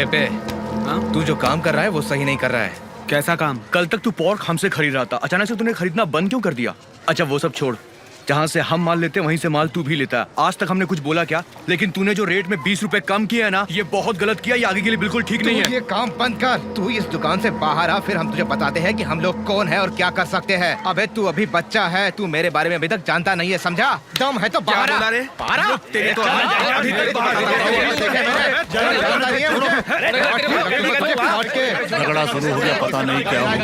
पे तू जो काम कर रहा है वो सही नहीं कर रहा है। कैसा काम? कल तक तू पोर्क हमसे खरीद रहा था, अचानक से तूने खरीदना बंद क्यों कर दिया? अच्छा वो सब छोड़, जहाँ से हम माल लेते हैं वहीं से माल तू भी लेता है। आज तक हमने कुछ बोला क्या? लेकिन तूने जो रेट में 20 रुपए कम किया है ना, ये बहुत गलत किया। ये आगे के लिए बिल्कुल ठीक नहीं है। ये काम बंद कर, तू इस दुकान से बाहर आ, फिर हम तुझे बताते हैं कि हम लोग कौन है और क्या कर सकते हैं। अबे तू अभी बच्चा है, तू मेरे बारे में अभी तक जानता नहीं है, समझा? दम है तो बाहर आ। झगड़ा शुरू हो गया, पता नहीं क्या होगा।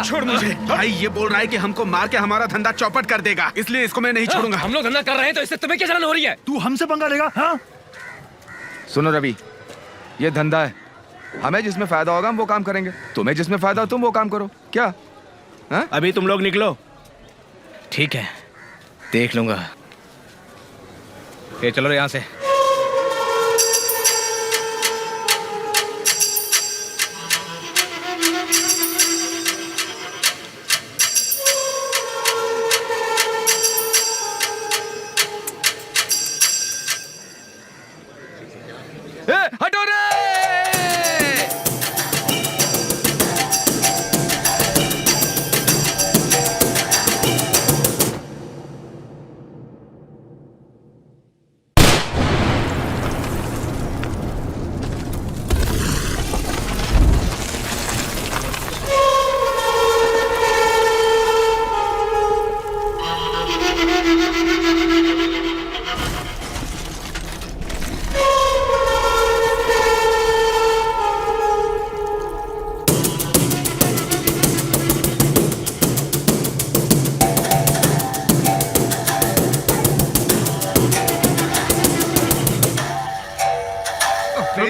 छोड़ मुझे। भाई ये बोल रहा है कि हमको मार के हमारा धंधा चौपट कर देगा, इसलिए इसको मैं नहीं छोड़ूंगा। हम लोग धंधा कर रहे हैं तो इससे तुम्हें क्या जलन हो रही है? तू हमसे पंगा लेगा? हाँ? सुनो रवि, ये धंधा है, हमें जिसमें फायदा होगा हम वो काम करेंगे, तुम्हें जिसमें फायदा हो तुम वो काम करो। क्या हा? अभी तुम लोग निकलो। ठीक है, देख लूंगा। ये चलो यहाँ से। हटो रे!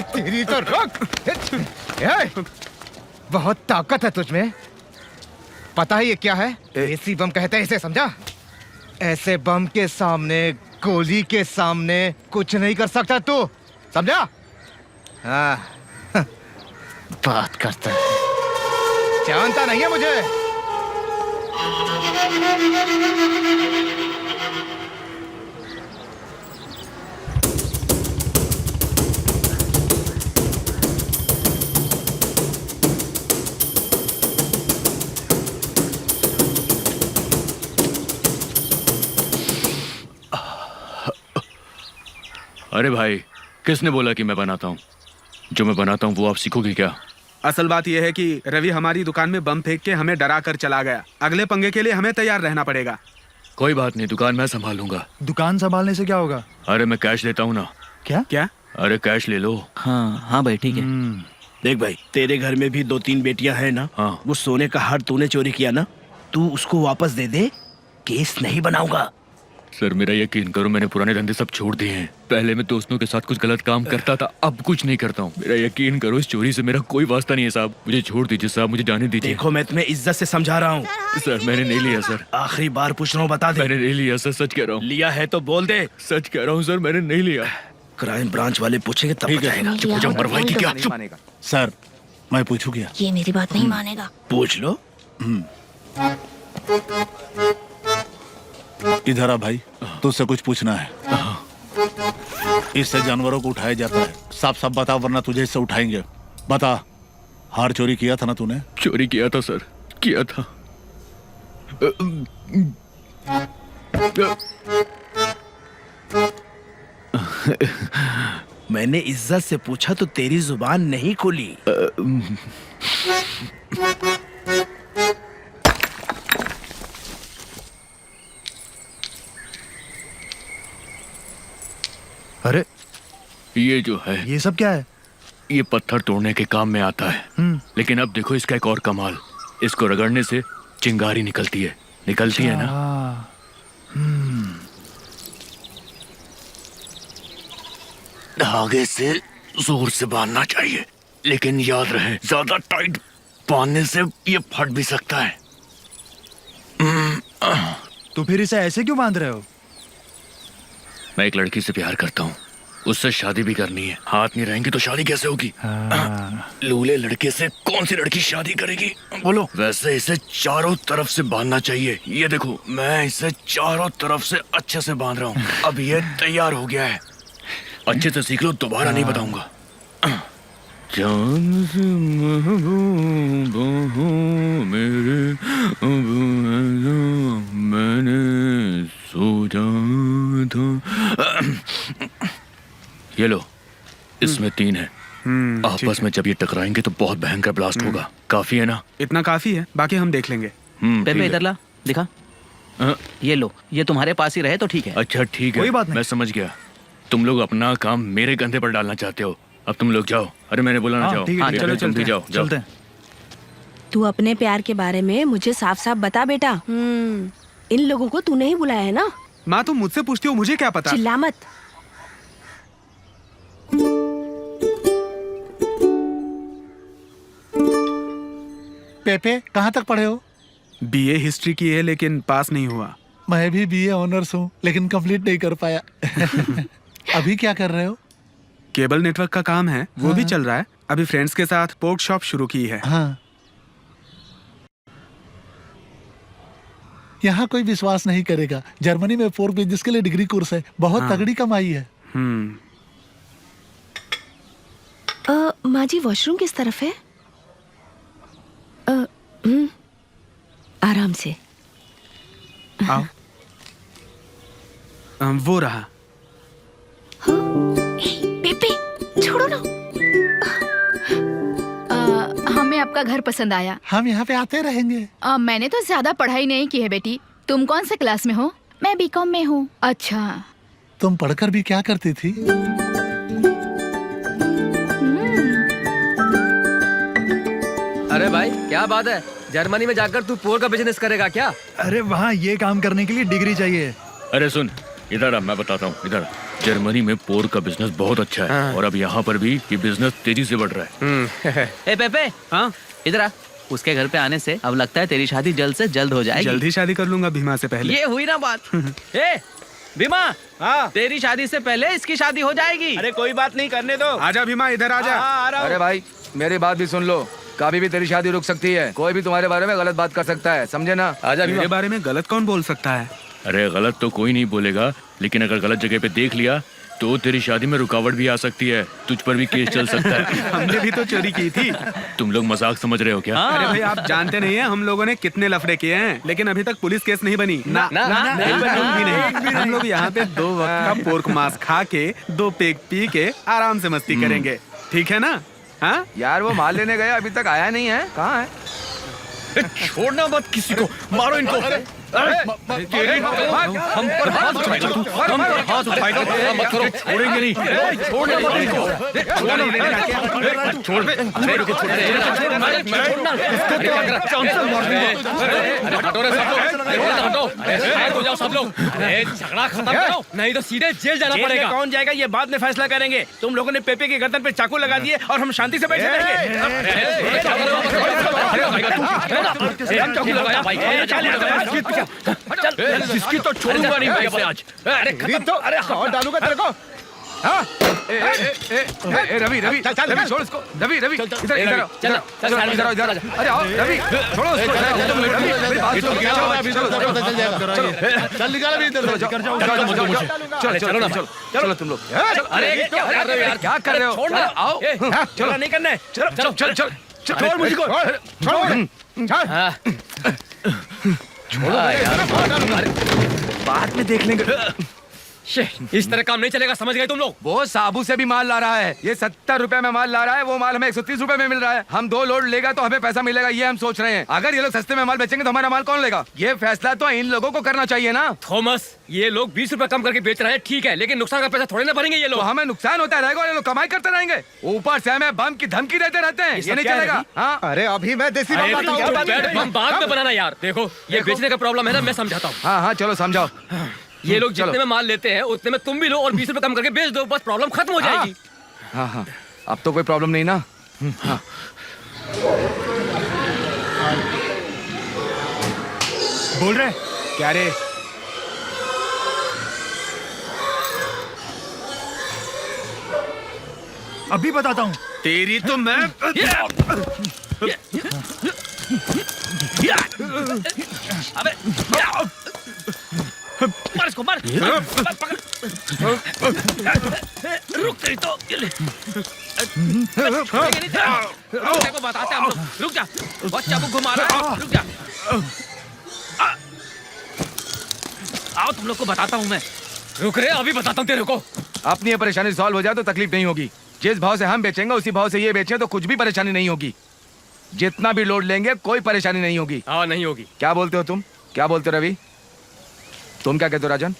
तेरी तो रुक। बहुत ताकत है तुझमें। पता है ये क्या है? देसी बम कहते हैं इसे, समझा? ऐसे बम के सामने, गोली के सामने कुछ नहीं कर सकता तू, समझा? हाँ बात करता है, जानता नहीं है मुझे। अरे भाई, किसने बोला कि मैं बनाता हूँ? जो मैं बनाता हूँ वो आप सीखोगे क्या? असल बात यह है कि रवि हमारी दुकान में बम फेंक के हमें डरा कर चला गया। अगले पंगे के लिए हमें तैयार रहना पड़ेगा। कोई बात नहीं, दुकान मैं संभालूंगा। दुकान संभालने से क्या होगा? अरे मैं कैश देता हूँ ना। क्या? क्या? अरे कैश ले लो। हाँ भाई ठीक है। देख भाई, तेरे घर में भी 2-3 बेटियां हैं ना? हाँ। वो सोने का हार तूने चोरी किया ना, तू उसको वापस दे दे, केस नहीं बनाऊंगा। सर मेरा यकीन करो, मैंने पुराने धंधे सब छोड़ दिए हैं। पहले मैं दोस्तों के साथ कुछ गलत काम करता था, अब कुछ नहीं करता हूँ। मेरा यकीन करो, इस चोरी से मेरा कोई वास्ता नहीं है साहब। मुझे छोड़ दीजिए साहब, मुझे जाने दीजिए। देखो मैं तुम्हें इज्जत से समझा रहा हूँ। सर मैंने नहीं लिया सर। आखिरी बार पूछ रहा हूँ, बता दे। मैंने नहीं लिया सर, सच कह रहा हूँ। लिया है तो बोल दे। सच कह रहा हूँ सर, मैंने नहीं लिया। क्राइम ब्रांच वाले पूछेंगे तब बताएगा। चुप मरवाई की क्या? नहीं मानेगा। सर मैं पूछूं क्या? ये मेरी बात नहीं मानेगा। पूछ लो। इधर आ भाई, तुझसे कुछ पूछना है। इससे जानवरों को उठाया जाता है, साफ साफ बता वरना तुझे इससे उठाएंगे। बता, हार चोरी किया था ना तूने? चोरी किया था सर, किया था। मैंने इज्जत से पूछा तो तेरी जुबान नहीं खुली। अरे ये जो है, ये सब क्या है? ये पत्थर तोड़ने के काम में आता है। लेकिन अब देखो इसका एक और कमाल, इसको रगड़ने से चिंगारी निकलती है। निकलती है ना? धागे से जोर से बांधना चाहिए, लेकिन याद रहे ज्यादा टाइट बांधने से ये फट भी सकता है। तो फिर इसे ऐसे क्यों बांध रहे हो? मैं एक लड़की से प्यार करता हूँ, उससे शादी भी करनी है। हाथ नहीं रहेंगे तो शादी कैसे होगी? लूले लड़के से कौन सी लड़की शादी करेगी बोलो? वैसे इसे चारों तरफ से बांधना चाहिए। ये देखो, मैं इसे चारों तरफ से अच्छे से बांध रहा हूँ। अब ये तैयार हो गया है। अच्छे से सीख लो, दोबारा नहीं बताऊंगा। चांद से महबूब हो मेरे, मैंने सोचा था। ये लो, इसमें 3 है। आपस में जब ये टकराएंगे तो बहुत भयंकर ब्लास्ट होगा। काफी है ना? इतना काफी है, बाकी हम देख लेंगे। ठीक पेपे है। इधर ला, दिखा। ये लो, ये तुम्हारे पास ही रहे तो ठीक है। अच्छा ठीक है, कोई बात नहीं। मैं समझ गया। तुम लोग अपना काम मेरे कंधे पर डालना चाहते हो। अब तुम लोग जाओ। अरे मैंने बोला ना, जाओ। ठीक है, हाँ, ठीक है, चलो, तुम भी जाओ, जाओ। चलते हैं। तू अपने प्यार के बारे में मुझे साफ साफ बता बेटा। इन लोगों को तूने ही बुलाया है ना? माँ तुम मुझसे पूछती हो, मुझे क्या पता। चिल्ला मत। पेपे कहाँ तक पढ़े हो? बीए हिस्ट्री की है लेकिन पास नहीं हुआ। मैं भी बीए ऑनर्स हूँ लेकिन कंप्लीट नहीं कर पाया। अभी क्या कर रहे हो? केबल नेटवर्क का काम है, वो भी चल रहा है। अभी फ्रेंड्स के साथ पोर्क शॉप शुरू की है। हाँ। यहाँ कोई विश्वास नहीं करेगा, जर्मनी में पोर्क बिजनेस के लिए डिग्री कोर्स है, बहुत तगड़ी कमाई है। माँ जी वॉशरूम किस तरफ है? आराम से। आओ। वो रहा। पेपे छोड़ो ना। हमें आपका घर पसंद आया। हम यहाँ पे आते रहेंगे। मैंने तो ज्यादा पढ़ाई नहीं की है बेटी। तुम कौन से क्लास में हो? मैं बीकॉम में हूँ। अच्छा। तुम पढ़कर भी क्या करती थी? अरे भाई क्या बात है, जर्मनी में जाकर तू पोर का बिजनेस करेगा क्या? अरे वहाँ ये काम करने के लिए डिग्री चाहिए। अरे सुन, इधर आ, मैं बताता हूँ। इधर आ। जर्मनी में पोर का बिजनेस बहुत अच्छा है और अब यहाँ पर भी ये बिजनेस तेजी से बढ़ रहा है। ए पेपे, हाँ इधर आ। उसके घर पे आने से अब लगता है तेरी शादी जल्द से जल्द हो जाएगी। जल्दी शादी कर लूंगा भीमा से पहले। ये हुई ना बात। ए भीमा, हाँ तेरी शादी से पहले इसकी शादी हो जाएगी। अरे कोई बात नहीं, करने दो। आजा भीमा, इधर आजा। अरे भाई मेरी बात भी सुन लो, कभी भी तेरी शादी रुक सकती है। कोई भी तुम्हारे बारे में गलत बात कर सकता है, समझे ना? आजा मेरे बारे में गलत कौन बोल सकता है? अरे गलत तो कोई नहीं बोलेगा, लेकिन अगर गलत जगह पे देख लिया तो तेरी शादी में रुकावट भी आ सकती है। तुझ पर भी केस चल सकता है। हमने भी तो चोरी की थी। तुम लोग मजाक समझ रहे हो क्या? अरे भाई आप जानते नहीं है हम लोगों ने कितने लफड़े किए हैं, लेकिन अभी तक पुलिस केस नहीं बनी। ना ना, ना, नहीं ना, बनी भी ना, नहीं। हम लोग यहाँ पे 2 वक्त का पोर्क मांस खा के 2 पेग पी के आराम से मस्ती करेंगे, ठीक है ना? हाँ यार वो माल लेने गया, अभी तक आया नहीं है। कहाँ है? छोड़ना मत किसी को, मारो इनको। हम पर हाथ उठाएगा तू, हम पर हाथ उठाएगा। मत करो, छोड़ेंगे नहीं। छोड़ना मत इनको। छोड़ बे, मेरे को छोड़ दे। छोड़ना इसको क्या कर? चांसल मार दूंगा। अरे हटो रे सब लोग, हटो। अरे साइड हो जाओ सब लोग। अरे झगड़ा खत्म करो, नहीं तो सीधे जेल जाना पड़ेगा। कौन जाएगा ये बाद में फैसला करेंगे। तुम लोगों ने पेपे के गर्दन पे चाकू लगा दिए और हम शांति से बैठे रहेंगे। जिसकी तो छोड़ूंगा नहीं मैं आज। अरे खत्म तो, अरे और डालूंगा तेरे को। रवि रवि रवि छोड़ इसको। रवि रवि इधर इधर आओ, इधर आओ, इधर। अरे आओ रवि, छोड़ो इसको। रवि मेरी बात सुनो। चल निकाल अभी इधर से। चलो ना, चलो तुम लोग। अरे क्या कर रहे हो यार? क्या कर रहे हो? छोड़ना। आओ, चलो नहीं करना है। चलो चल चल छोड़ मुझको। बाद में देख लेंगे। इस तरह काम नहीं चलेगा, समझ गए तुम लोग? वो साबू से भी माल ला रहा है। ये 70 रुपए में माल ला रहा है, वो माल हमें 130 रुपए में मिल रहा है। हम 2 लोड लेगा तो हमें पैसा मिलेगा, ये हम सोच रहे हैं। अगर ये लोग सस्ते में माल बेचेंगे तो हमारा माल कौन लेगा? ये फैसला तो इन लोगों को करना चाहिए ना। थॉमस, ये लोग 20 रुपए कम करके बेच रहे हैं, ठीक है, लेकिन नुकसान का पैसा थोड़े ना भरेंगे ये तो लोग। हमें नुकसान होता रहेगा और ये लोग कमाई करते रहेंगे। ऊपर से हमें बम की धमकी देते रहते हैं, ये नहीं चलेगा। हाँ अरे अभी मैं देसी बम बताऊं। हम बाद में बनाना यार। देखो ये बेचने का प्रॉब्लम है ना, मैं समझाता हूँ। हाँ हाँ चलो समझाओ। ये लोग जितने में माल लेते हैं उतने में तुम भी लो और 20 रुपए कम करके बेच दो, बस प्रॉब्लम खत्म हो जाएगी। हाँ हाँ अब तो कोई प्रॉब्लम नहीं ना। हाँ बोल रहे क्या रे? अभी बताता हूँ। तेरी तो मैं अबे मार इसको, मार। रुक गई तो को बताते हम लोग। रुक जा, बच्चा को घुमा रहा है। रुक जा, आओ तुम लोग को बताता हूँ मैं। रुक रे, अभी बताता हूँ तेरे को। अपनी ये परेशानी सॉल्व हो जाए तो तकलीफ नहीं होगी। जिस भाव से हम बेचेंगे उसी भाव से ये बेचें तो कुछ भी परेशानी नहीं होगी। जितना भी लोड लेंगे कोई परेशानी नहीं होगी। हाँ, नहीं होगी। क्या बोलते हो तुम? क्या बोलते हो रवि? तुम क्या कहते हो राजन?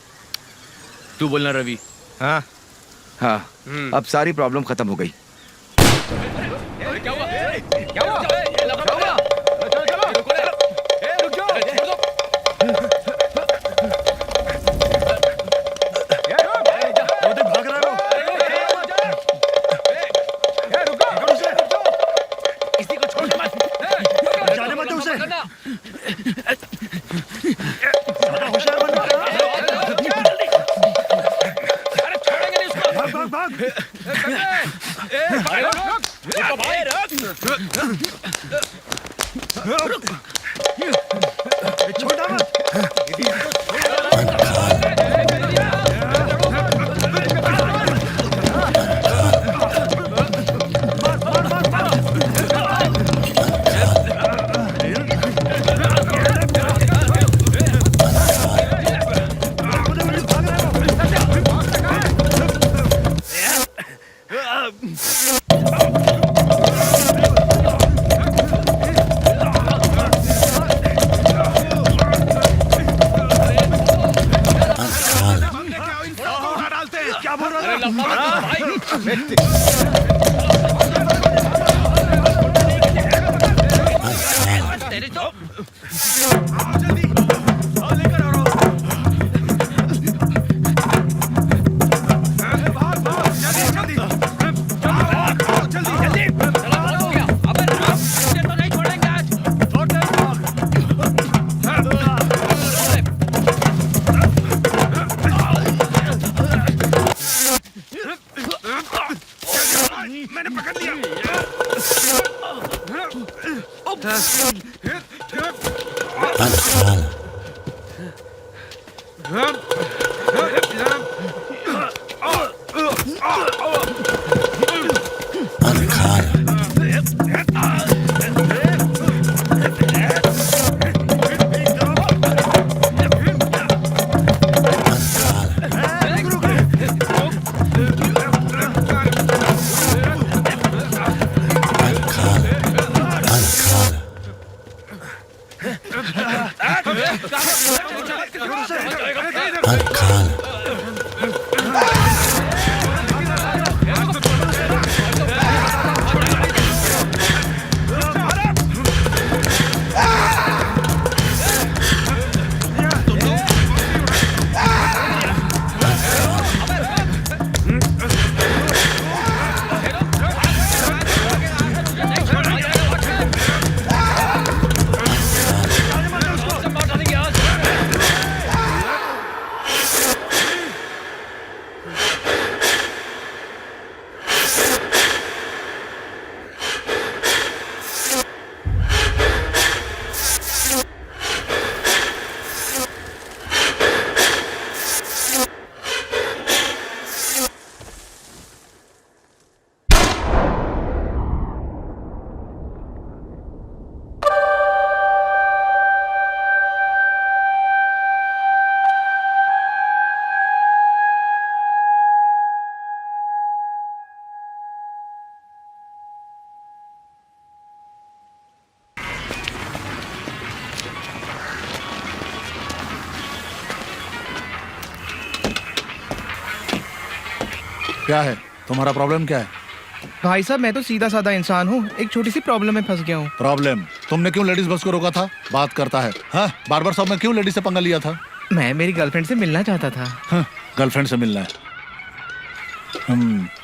तू बोलना रवि। हाँ हाँ, अब सारी प्रॉब्लम खत्म हो गई। क्या हुआ? क्या हुआ? क्या है तुम्हारा प्रॉब्लम? क्या है भाई साहब, मैं तो सीधा साधा इंसान हूँ, एक छोटी सी प्रॉब्लम में फंस गया हूँ। प्रॉब्लम? तुमने क्यों लेडीज बस को रोका था? बात करता है हाँ? बार बार सब में क्यों लेडीज से पंगा लिया था? मैं मेरी गर्लफ्रेंड से मिलना चाहता था। हाँ, गर्लफ्रेंड से मिलना है।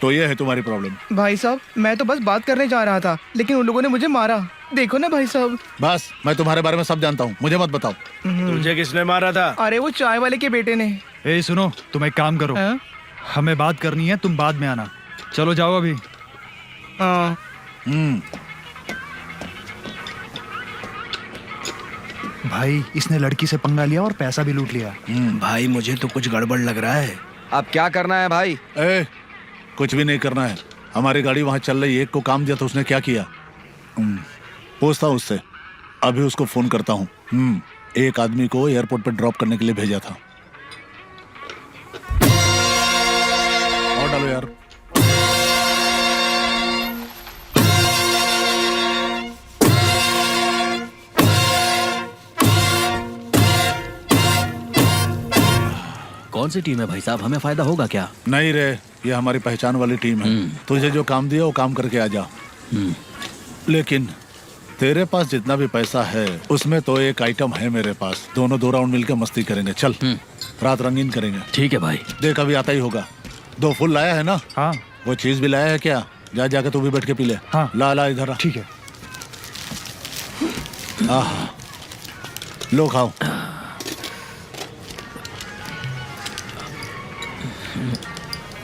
तो ये है तुम्हारी प्रॉब्लम? भाई साहब, मैं तो बस बात करने जा रहा था, लेकिन उन लोगों ने मुझे मारा। देखो ना भाई साहब। बस मैं तुम्हारे बारे में सब जानता हूँ, मुझे मत बताओ। तुझे किसने मारा था? अरे वो चाय वाले के बेटे ने। ए सुनो, तुम एक काम करो, हमें बात करनी है, तुम बाद में आना। चलो जाओ अभी। हाँ। भाई इसने लड़की से पंगा लिया और पैसा भी लूट लिया। भाई मुझे तो कुछ गड़बड़ लग रहा है। अब क्या करना है भाई? कुछ भी नहीं करना है। हमारी गाड़ी वहां चल रही है, एक को काम दिया तो उसने क्या किया? पूछता हूँ उससे, अभी उसको फोन करता हूँ। एक आदमी को एयरपोर्ट पे ड्रॉप करने के लिए भेजा था। और डालो यार। कौन सी टीम है भाई साहब, हमें फायदा होगा क्या? नहीं रे, ये हमारी पहचान वाली टीम है। तुझे जो काम दिया वो काम करके आ जा। लेकिन तेरे पास जितना भी पैसा है उसमें तो एक आइटम है मेरे पास। दोनों 2 राउंड मिलकर मस्ती करेंगे। चल, रात रंगीन करेंगे। ठीक है भाई। देख अभी आता ही होगा। 2 फूल लाया है ना? हाँ। वो चीज भी लाया है क्या? जा जाके तू भी बैठ के पी ले। हाँ। ला इधर आ। ठीक है। लो खाओ।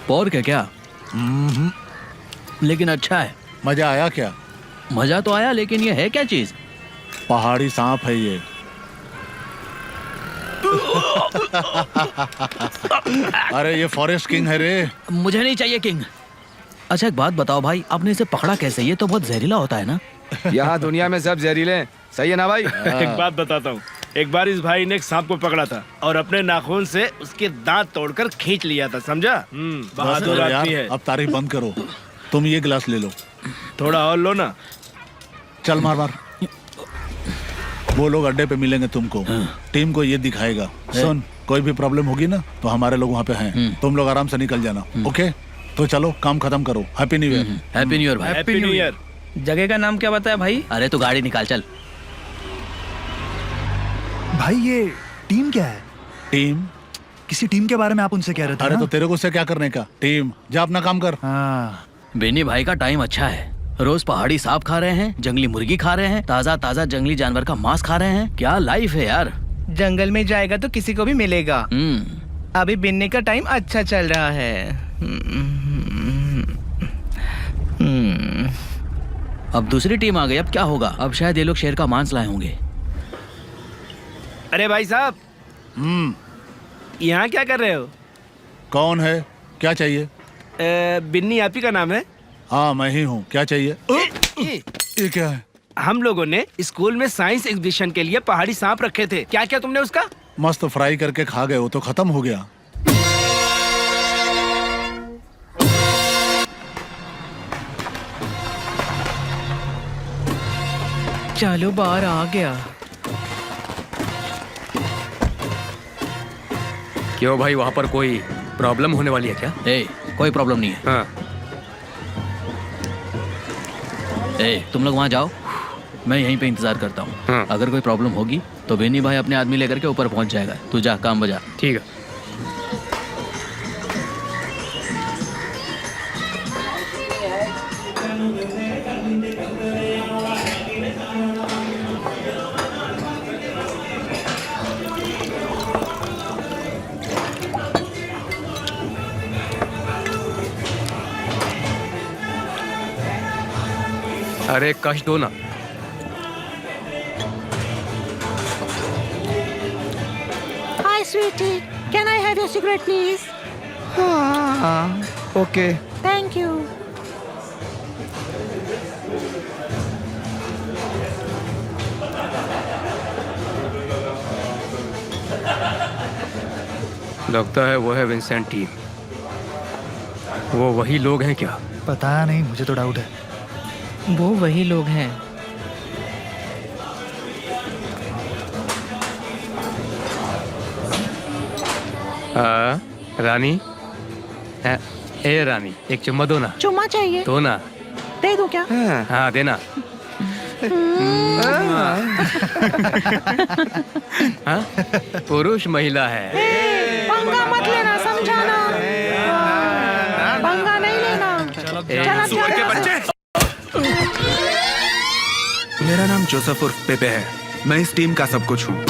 पोर्क है क्या? लेकिन अच्छा है। मजा आया क्या? मजा तो आया, लेकिन ये है क्या चीज? पहाड़ी सांप है ये। अरे ये फॉरेस्ट किंग है रे। मुझे नहीं चाहिए किंग। अच्छा एक बात बताओ भाई, आपने इसे पकड़ा कैसे? ये तो बहुत जहरीला होता है ना? यहाँ दुनिया में सब जहरीले हैं, सही है ना भाई? एक बात बताता हूँ। एक बार इस भाई ने एक सांप को पकड़ा था और अपने नाखून से उसके दांत तोड़कर खींच लिया था, समझा? बहादुर आदमी है। अब तारीफ बंद करो। तुम ये गिलास ले लो। थोड़ा और लो ना। चल मार। वो लोग अड्डे पे मिलेंगे तुमको। टीम को ये दिखाएगा। सुन, कोई भी प्रॉब्लम होगी ना तो हमारे लोग वहाँ पे हैं। तुम लोग आराम से निकल जाना। ओके? तो चलो काम खत्म करो। Happy new year. Happy new year भाई। Happy new year. जगह का नाम क्या बताया भाई? अरे तो गाड़ी निकाल चल। भाई ये टीम क्या है? टीम? किसी टीम के बारे में आप उनसे कह रहे थे अरे ना? तो तेरे को उससे क्या करने का? टीम, जा अपना काम कर। हाँ। बेनी भाई का टाइम अच्छा है। रोज पहाड़ी सांप खा रहे हैं, जंगली मुर्गी खा रहे हैं, ताजा ताजा जंगली जानवर का मांस खा रहे हैं। क्या लाइफ है यार। जंगल में जाएगा तो किसी को भी मिलेगा। अभी बिनने का टाइम अच्छा चल रहा है। अब दूसरी टीम आ गई, अब क्या होगा? अब शायद ये लोग शेर का मांस लाए होंगे। अरे भाई साहब, यहाँ क्या कर रहे हो? कौन है? क्या चाहिए? बिन्नी आप ही का नाम है? हाँ मैं ही हूँ। क्या चाहिए? ये क्या है? हम लोगों ने स्कूल में साइंस एग्जीबिशन के लिए पहाड़ी सांप रखे थे। क्या क्या तुमने उसका? मस्त फ्राई करके खा गए, वो तो खत्म हो गया। चलो बाहर आ गया। क्यों भाई, वहाँ पर कोई प्रॉब्लम होने वाली है क्या? कोई प्रॉब्लम नहीं है। हाँ। तुम लोग वहाँ जाओ, मैं यहीं पे इंतजार करता हूँ। हाँ। अगर कोई प्रॉब्लम होगी तो बेनी भाई अपने आदमी लेकर के ऊपर पहुँच जाएगा। तू जा, काम बजा। ठीक है। अरे कश दो ना। Hi, sweetie. Can I have your cigarette, please? Okay. Thank you. लगता है वो है विंसेंट टीम। वो वही लोग हैं क्या? पता नहीं, मुझे तो डाउट है। वो वही लोग हैं। रानी, ए रानी, एक चुम्मा दो ना। चुम्मा चाहिए? दो ना। दे दूं क्या? हाँ देना। हाँ? पुरुष महिला है। पंगा मत लेना, समझाना। पंगा नहीं लेना। सुअर के बच्चे। मेरा नाम जोसेफ उर्फ पेपे है। मैं इस टीम का सब कुछ हूँ।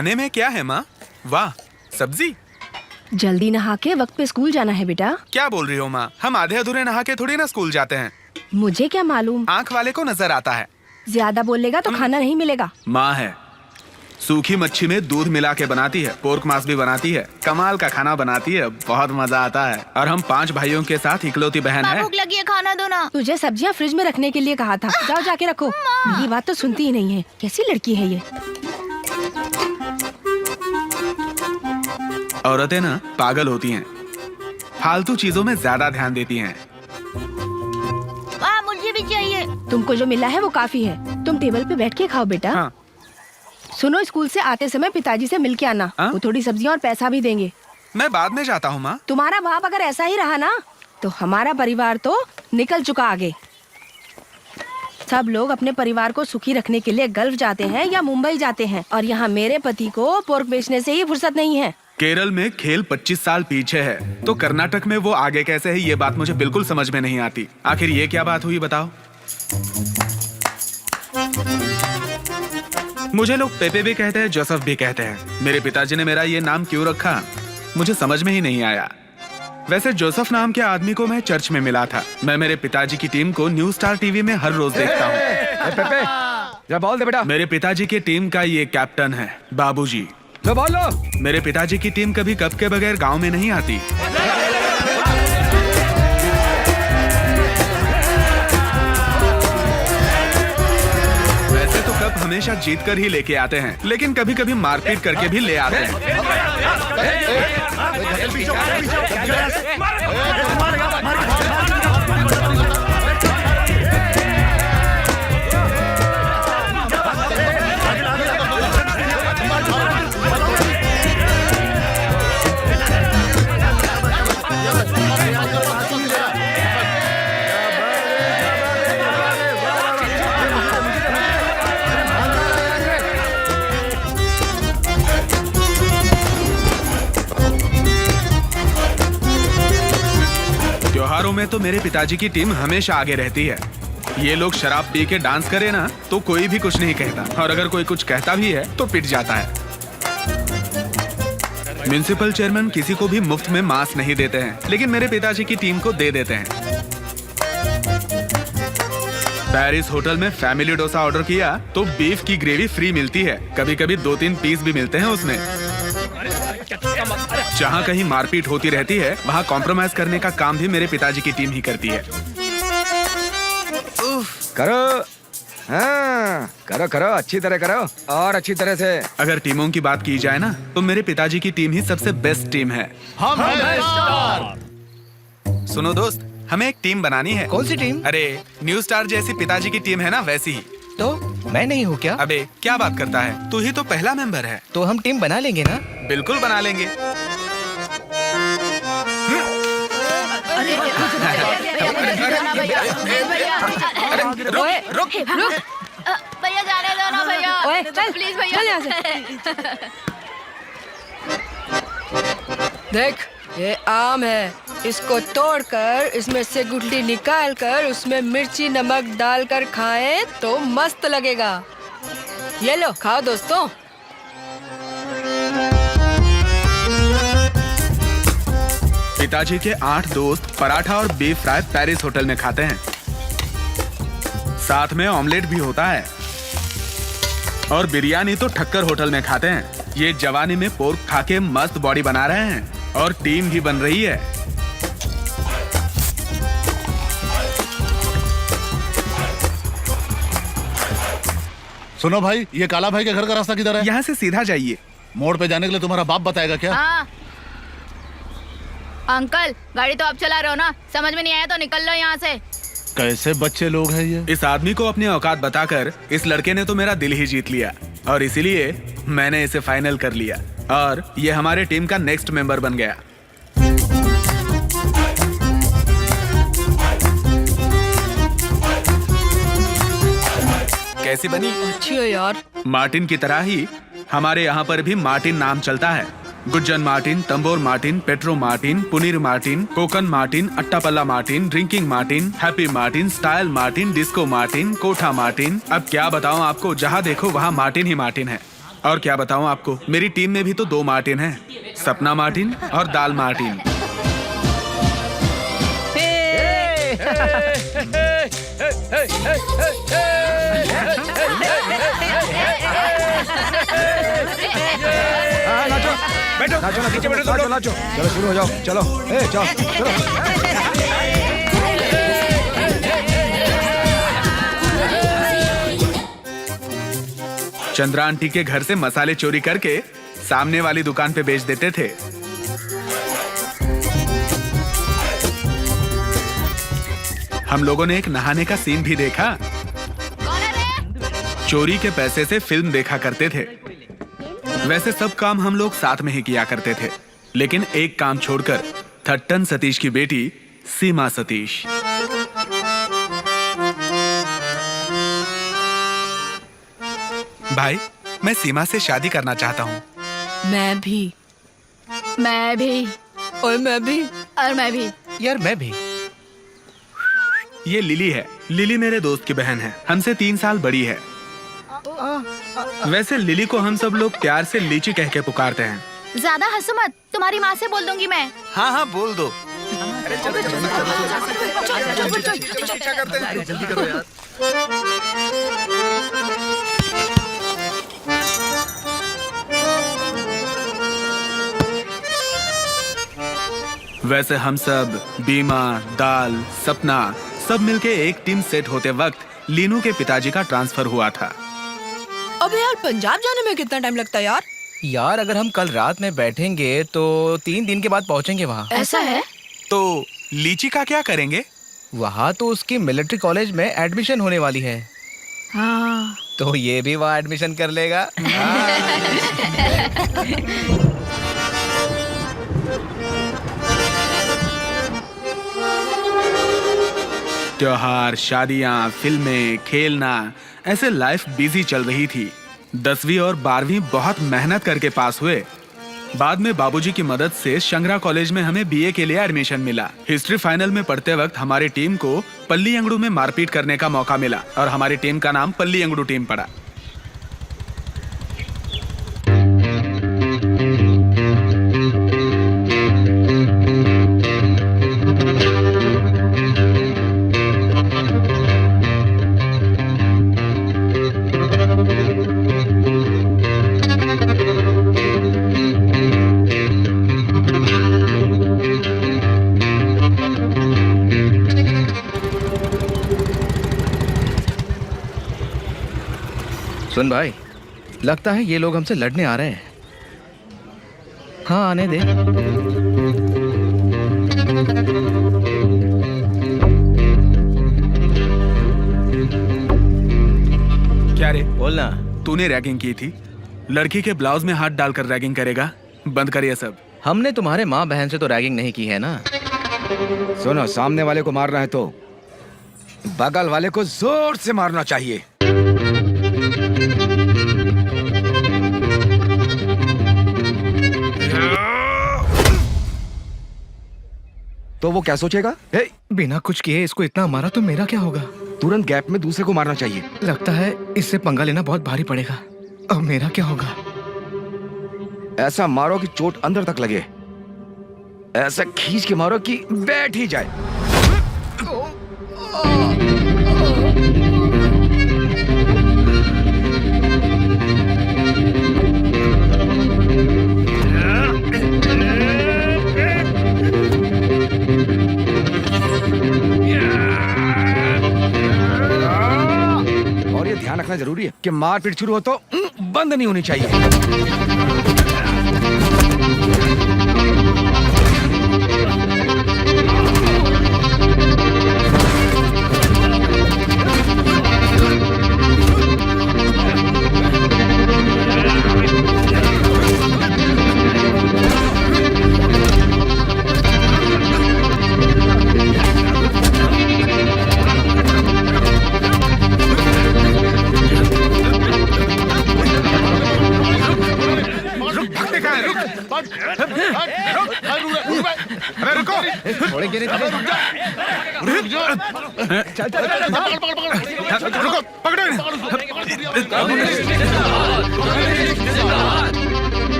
खाने में क्या है माँ? वाह, सब्जी। जल्दी नहा के वक्त पे स्कूल जाना है बेटा। क्या बोल रही हो माँ? हम आधे अधूरे नहा के थोड़ी ना स्कूल जाते हैं। मुझे क्या मालूम, आँख वाले को नजर आता है। ज्यादा बोलेगा तो खाना नहीं मिलेगा। माँ है, सूखी मच्छी में दूध मिला के बनाती है, पोर्क मांस भी बनाती है, कमाल का खाना बनाती है, बहुत मजा आता है। और हम 5 भाइयों के साथ इकलौती बहन है। भूख लगी है, खाना दो ना। तुझे सब्जियां फ्रिज में रखने के लिए कहा था, जाओ जाके रखो। ये बात तो सुनती ही नहीं है, कैसी लड़की है ये। औरतें ना पागल होती हैं, फालतू चीजों में ज्यादा ध्यान देती हैं। मुझे भी चाहिए। तुमको जो मिला है वो काफी है, तुम टेबल पे बैठ के खाओ बेटा। हाँ। सुनो, स्कूल से आते समय पिताजी से मिल के आना। हाँ? वो थोड़ी सब्जियां और पैसा भी देंगे। मैं बाद में जाता हूँ माँ। तुम्हारा बाप अगर ऐसा ही रहा ना तो हमारा परिवार तो निकल चुका आगे। सब लोग अपने परिवार को सुखी रखने के लिए गल्फ जाते हैं या मुंबई जाते हैं, और यहाँ मेरे पति को पोर्क बेचने से ही फुर्सत नहीं है। केरल में खेल 25 साल पीछे है, तो कर्नाटक में वो आगे कैसे है, ये बात मुझे बिल्कुल समझ में नहीं आती। आखिर ये क्या बात हुई बताओ? मुझे लोग पेपे भी कहते हैं, जोसेफ भी कहते हैं। मेरे पिताजी ने मेरा ये नाम क्यों रखा, मुझे समझ में ही नहीं आया। वैसे जोसेफ नाम के आदमी को मैं चर्च में मिला था। मैं मेरे पिताजी की टीम को न्यू स्टार टीवी में हर रोज देखता हूँ। पेपे, जा बॉल दे बेटा। मेरे पिताजी की टीम का ये कैप्टन है बाबूजी। लो बॉल लो। मेरे पिताजी की टीम कभी कप के बगैर गांव में नहीं आती। वैसे तो कप हमेशा जीत कर ही लेके आते हैं, लेकिन कभी कभी मारपीट करके भी ले आते हैं। त्योहारों में तो मेरे पिताजी की टीम हमेशा आगे रहती है। ये लोग शराब पी के डांस करे ना तो कोई भी कुछ नहीं कहता, और अगर कोई कुछ कहता भी है तो पिट जाता है। म्युनिसिपल चेयरमैन किसी को भी मुफ्त में मांस नहीं देते हैं, लेकिन मेरे पिताजी की टीम को दे देते हैं। पेरिस होटल में फैमिली डोसा ऑर्डर किया तो बीफ की ग्रेवी फ्री मिलती है, कभी कभी 2-3 पीस भी मिलते हैं उसमें। जहाँ कहीं मारपीट होती रहती है वहाँ कॉम्प्रोमाइज करने का काम भी मेरे पिताजी की टीम ही करती है। करो, हाँ, करो करो, अच्छी तरह करो और अच्छी तरह से। अगर टीमों की बात की जाए ना तो मेरे पिताजी की टीम ही सबसे बेस्ट टीम है। हम हैं। सुनो दोस्त, हमें एक टीम बनानी है। कौन सी टीम? अरे न्यू स्टार जैसी पिताजी की टीम है ना, वैसी ही। तो मैं नहीं हूँ क्या? अबे क्या बात करता है, तू ही तो पहला मेंबर है। तो हम टीम बना लेंगे ना? बिल्कुल बना लेंगे। रुक भैया, जाने दो ना भैया। ओए, चल, प्लीज भैया, चल यहाँ से। देख, ये आम है, इसको तोड़कर इसमें से गुठली निकालकर उसमें मिर्ची नमक डालकर खाएं तो मस्त लगेगा। ये लो, खाओ दोस्तों। पिताजी के 8 दोस्त पराठा और बीफ फ्राई पेरिस होटल में खाते हैं। साथ में ऑमलेट भी होता है, और बिरयानी तो ठक्कर होटल में खाते हैं। ये जवानी में पोर्क खा के मस्त बॉडी बना रहे हैं, और टीम भी बन रही है। सुनो भाई, ये काला भाई के घर का रास्ता किधर है? यहाँ से सीधा जाइए। मोड़ पे जाने के लिए तुम्हारा बाप बताएगा क्या? हाँ। अंकल, गाड़ी तो आप चला रहे हो ना, समझ में नहीं आया तो निकल लो यहाँ से। कैसे बच्चे लोग हैं ये? इस आदमी को अपनी औकात बताकर इस लड़के ने तो मेरा दिल ही जीत लिया, और इसीलिए मैंने इसे फाइनल कर लिया, और ये हमारे टीम का नेक्स्ट मेंबर बन गया। कैसी बनी? अच्छी है यार। मार्टिन की तरह ही हमारे यहाँ पर भी मार्टिन नाम चलता है। गुज्जन मार्टिन, तंबोर मार्टिन, पेट्रो मार्टिन, पुनीर मार्टिन, कोकन मार्टिन, अट्टापल्ला Martin, drinking Martin, happy Martin, style Martin, disco Martin, कोठा मार्टिन। अब क्या बताऊं आपको, जहाँ देखो वहाँ मार्टिन ही मार्टिन है। और क्या बताऊं आपको, मेरी टीम में भी तो 2 मार्टिन हैं, सपना मार्टिन और दाल मार्टिन। नाचो बैठो, नाचो नीचे बैठो, नाचो नाचो, चलो शुरू हो जाओ, चलो चलो चलो। चंद्रा आंटी के घर से मसाले चोरी करके सामने वाली दुकान पे बेच देते थे। हम लोगों ने एक नहाने का सीन भी देखा। चोरी के पैसे से फिल्म देखा करते थे। वैसे सब काम हम लोग साथ में ही किया करते थे, लेकिन एक काम छोड़कर, थट्टन सतीश की बेटी सीमा सतीश। भाई, मैं सीमा से शादी करना चाहता हूँ। मैं भी। मैं भी। और मैं भी। और मैं भी। यार मैं भी। ये लिली है। लिली मेरे दोस्त की बहन है, हमसे 3 साल बड़ी है। वैसे लिली को हम सब लोग प्यार से लीची कह के पुकारते हैं। ज्यादा हंसो मत, तुम्हारी माँ से बोल दूंगी मैं। हाँ हाँ बोल दो। जल्दी करो यार। वैसे हम सब बीमा, दाल, सपना सब मिलके एक टीम सेट होते वक्त लीनू के पिताजी का ट्रांसफर हुआ था। अब यार पंजाब जाने में कितना टाइम लगता है यार? यार अगर हम कल रात में बैठेंगे तो 3 दिन के बाद पहुंचेंगे वहाँ। ऐसा है? तो लीची का क्या करेंगे? वहाँ तो उसकी मिलिट्री कॉलेज में एडमिशन होने वाली है। हाँ। तो ये भी वहाँ एडमिशन कर लेगा। त्योहार, शादियां, फिल्में, खेलना, ऐसे लाइफ बिजी चल रही थी। 10वीं और 12वीं बहुत मेहनत करके पास हुए। बाद में बाबूजी की मदद से शंगरा कॉलेज में हमें बीए के लिए एडमिशन मिला। हिस्ट्री फाइनल में पढ़ते वक्त हमारी टीम को पल्ली अंगड़ू में मारपीट करने का मौका मिला और हमारी टीम का नाम पल्ली अंगड़ू टीम पड़ा। सुन भाई, लगता है ये लोग हमसे लड़ने आ रहे हैं। हाँ आने दे। क्या रे? बोलना। तूने रैगिंग की थी, लड़की के ब्लाउज में हाथ डालकर रैगिंग करेगा? बंद कर ये सब। हमने तुम्हारे माँ बहन से तो रैगिंग नहीं की है ना। सुनो, सामने वाले को मारना है तो बगल वाले को जोर से मारना चाहिए। तो वो क्या सोचेगा? बिना कुछ किए इसको इतना मारा तो मेरा क्या होगा? तुरंत गैप में दूसरे को मारना चाहिए। लगता है इससे पंगा लेना बहुत भारी पड़ेगा। अब मेरा क्या होगा? ऐसा मारो कि चोट अंदर तक लगे, ऐसा खींच के मारो कि बैठ ही जाए। और ये ध्यान रखना जरूरी है कि मारपीट शुरू हो तो बंद नहीं होनी चाहिए। इनको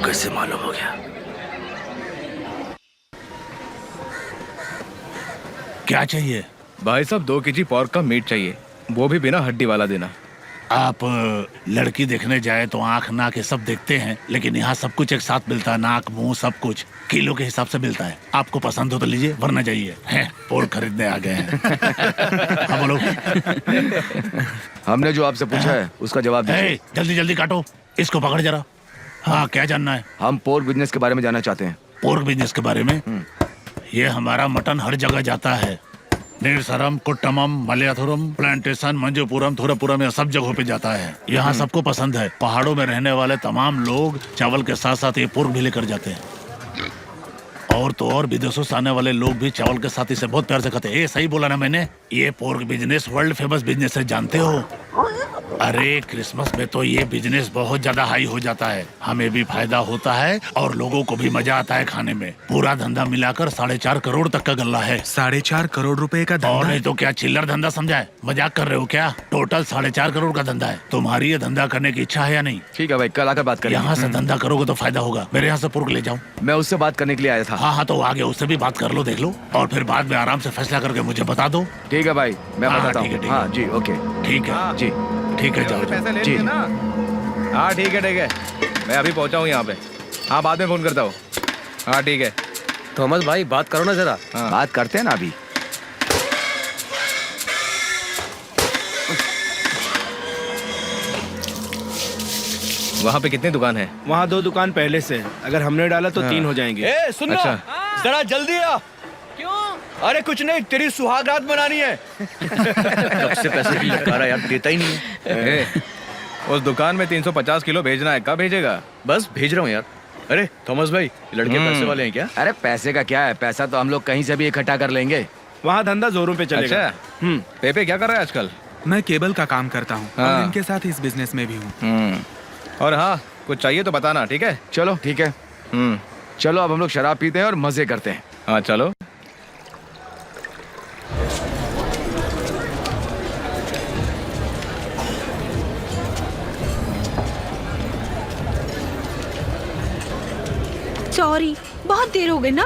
कैसे मालूम हो गया? क्या चाहिए? भाई साहब 2 केजी पोर्क का मीट चाहिए, वो भी बिना हड्डी वाला देना। आप लड़की देखने जाए तो आंख नाक ये सब देखते हैं, लेकिन यहाँ सब कुछ एक साथ मिलता है। नाक मुंह सब कुछ किलो के हिसाब से मिलता है। आपको पसंद हो तो लीजिए, वरना जाइए। पोर्क खरीदने आ गए हैं। हाँ बोलो। हमने जो आपसे पूछा है उसका जवाब दीजिए। जल्दी जल्दी काटो, इसको पकड़ जरा। हाँ, क्या जानना है? हम पोर्क बिजनेस के बारे में जानना चाहते हैं। पोर्क बिजनेस के बारे में? ये हमारा मटन हर जगह जाता है। नेरसरम, कुट्टमम, मलयाथुरम, प्लांटेशन, मंजूपुरम, थुरपुरम, ये सब जगहों पे जाता है। यहाँ सबको पसंद है। पहाड़ों में रहने वाले तमाम लोग चावल के साथ साथ ये पोर्क भी लेकर जाते हैं। और तो और विदेशों से आने वाले लोग भी चावल के साथ इसे बहुत प्यार से खाते हैं। ये सही बोला ना मैंने? ये pork business world famous business है, जानते हो? अरे क्रिसमस में तो ये बिजनेस बहुत ज्यादा हाई हो जाता है। हमें भी फायदा होता है और लोगों को भी मजा आता है खाने में। पूरा धंधा मिलाकर 4.5 करोड़ तक का गल्ला है। 4.5 करोड़ रुपए का और धंधा? नहीं तो क्या चिल्लर धंधा समझा है? मजाक कर रहे हो क्या? टोटल 4.5 करोड़ का धंधा है। तुम्हारी ये धंधा करने की इच्छा है या नहीं? ठीक है भाई, कल आकर बात करेंगे। यहाँ से धंधा करोगे तो फायदा होगा। मेरे यहाँ से पोर्क ले जाओ। मैं उससे बात करने के लिए आया था। हाँ हाँ, तो आगे उससे भी बात कर लो, देख लो, और फिर बाद में आराम से फैसला करके मुझे बता दो। ठीक है भाई, मैं हाँ, बताता ठीक है, हूँ। ठीक है। हाँ जी, ओके। ठीक है जी ठीक है, जाओ जाओ। पैसे ले जी। लिए ना? हाँ ठीक है, मैं अभी पहुंचा हूँ यहाँ पे। हाँ, बाद में फोन करता हूँ। हाँ ठीक है। थॉमस भाई बात करो ना जरा। बात करते हैं ना अभी। वहाँ पे कितनी दुकान है? वहाँ 2 दुकान पहले से है। अगर हमने डाला तो 3 हो जाएंगे। ए सुन लो, जरा जल्दी आ। क्यों? अरे कुछ नहीं, तेरी सुहागरात मनानी है। कब से पैसे भी लगा रहा यार, देता ही नहीं है। उस दुकान में 350 किलो भेजना है, कब भेजेगा? बस भेज रहा हूँ यार। अरे थॉमस भाई, लड़के पैसे वाले हैं क्या? अरे पैसे का क्या है, पैसा तो हम लोग कहीं से भी इकट्ठा कर लेंगे। वहाँ धंधा जोरों पे चलेगा। अच्छा, पेपे क्या कर रहा है आजकल? मैं केबल का काम करता हूँ हाँ। और इनके साथ इस बिजनेस में भी हूँ। और हाँ, कुछ चाहिए तो बताना, ठीक है? चलो ठीक है, चलो अब हम लोग शराब पीते हैं और मजे करते हैं। हाँ चलो। सॉरी, बहुत देर हो गई ना।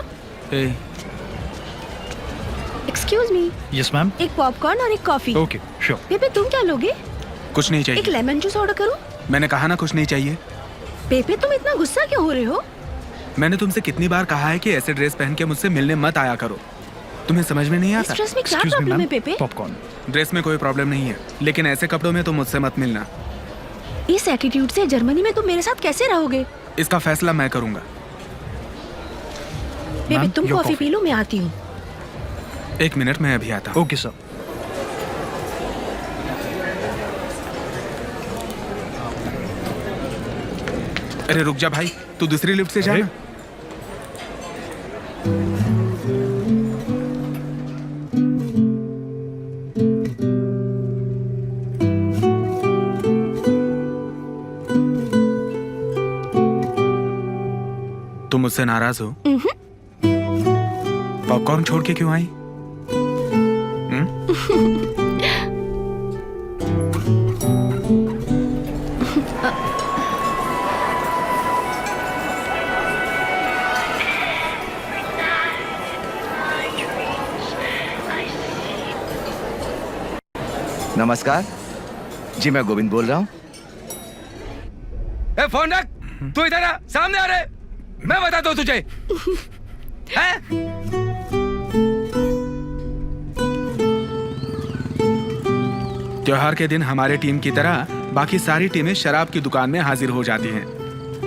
Excuse me, yes ma'am. एक पॉपकॉर्न और एक कॉफी। Okay sure. पेपे तुम क्या लोगे? कुछ नहीं एक चाहिए। लेमन जूस ऑर्डर करूं? मैंने कहा ना कुछ नहीं चाहिए। पेपे तुम इतना गुस्सा क्यों हो रहे हो? मैंने तुमसे कितनी बार कहा है कि ऐसे ड्रेस पहन के मुझसे मिलने मत आया करो। तुम्हें समझ में नहीं इस आता? ड्रेस में क्या प्रॉब्लम है पेपे? पॉपकॉर्न। ड्रेस में कोई प्रॉब्लम नहीं है, लेकिन ऐसे कपड़ों में तुम मुझसे मत मिलना। इस एटीट्यूड से जर्मनी में तुम मेरे साथ कैसे रहोगे? इसका फैसला मैं करूंगा। पेपे मैम, तुम your coffee coffee। P low, मैं आती हूँ। 1 मिनट में अभी आता हूँ। Okay sir. अरे रुक जा भाई, तू दूसरी लिफ्ट से जा ना। तुम मुझसे नाराज हो? पॉपकॉर्न छोड़ के क्यों आई? नमस्कार जी, मैं गोविंद बोल रहा हूँ। ए, फोन रख, तू इधर आ, सामने आ रहे, मैं बताता हूँ तुझे। हैं? त्योहार के दिन हमारे टीम की तरह बाकी सारी टीमें शराब की दुकान में हाजिर हो जाती हैं।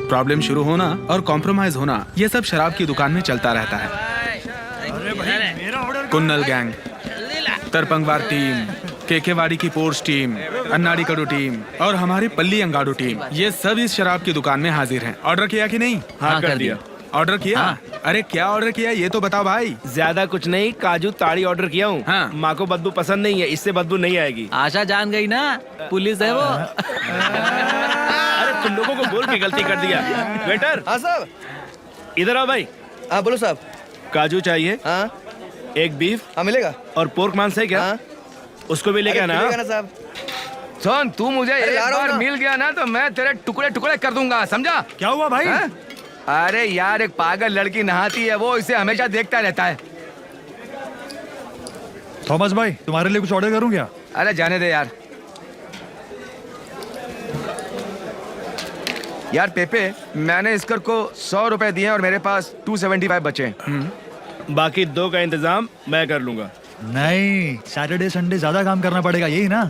प्रॉब्लम शुरू होना और कॉम्प्रोमाइज होना, ये सब शराब की दुकान में चलता रहता है। कुन्नल गैंग, तरपंगवार टीम, केकेवाड़ी की पोर्स टीम, अन्नाडी कडू टीम और हमारी पल्ली अंगाडू टीम, ये सब इस शराब की दुकान में हाजिर हैं। ऑर्डर किया कि नहीं? हाँ कर दिया। ऑर्डर किया? अरे क्या ऑर्डर किया ये तो बताओ भाई। ज्यादा कुछ नहीं, काजू ताड़ी ऑर्डर किया हूँ। हाँ। माँ को बदबू पसंद नहीं है, इससे बदबू नहीं आएगी। आशा जान गई ना, पुलिस है वो। अरे तुम लोगों को बोल के गलती कर दिया। वेटर, हाँ साहब। इधर आओ भाई। हाँ बोलो साहब। काजू चाहिए, हाँ एक बीफ हाँ मिलेगा। और पोर्क मांस है क्या? हाँ। उसको भी लेके आना। मिलेगा ना साहब। सुन, तू मुझे एक बार मिल गया ना तो मैं तेरे टुकड़े टुकड़े कर दूंगा, समझा? क्या हुआ भाई? हाँ? अरे यार, एक पागल लड़की नहाती है, वो इसे हमेशा देखता रहता है। थॉमस भाई, तुम्हारे लिए कुछ ऑर्डर करूं क्या? अरे जाने दे यार। यार पेपे, मैंने इसकर को 100 रुपए दिए और मेरे पास 275 बचे हैं। बाकी 2 का इंतजाम मैं कर लूंगा। नहीं, सैटरडे संडे ज्यादा काम करना पड़ेगा, यही ना?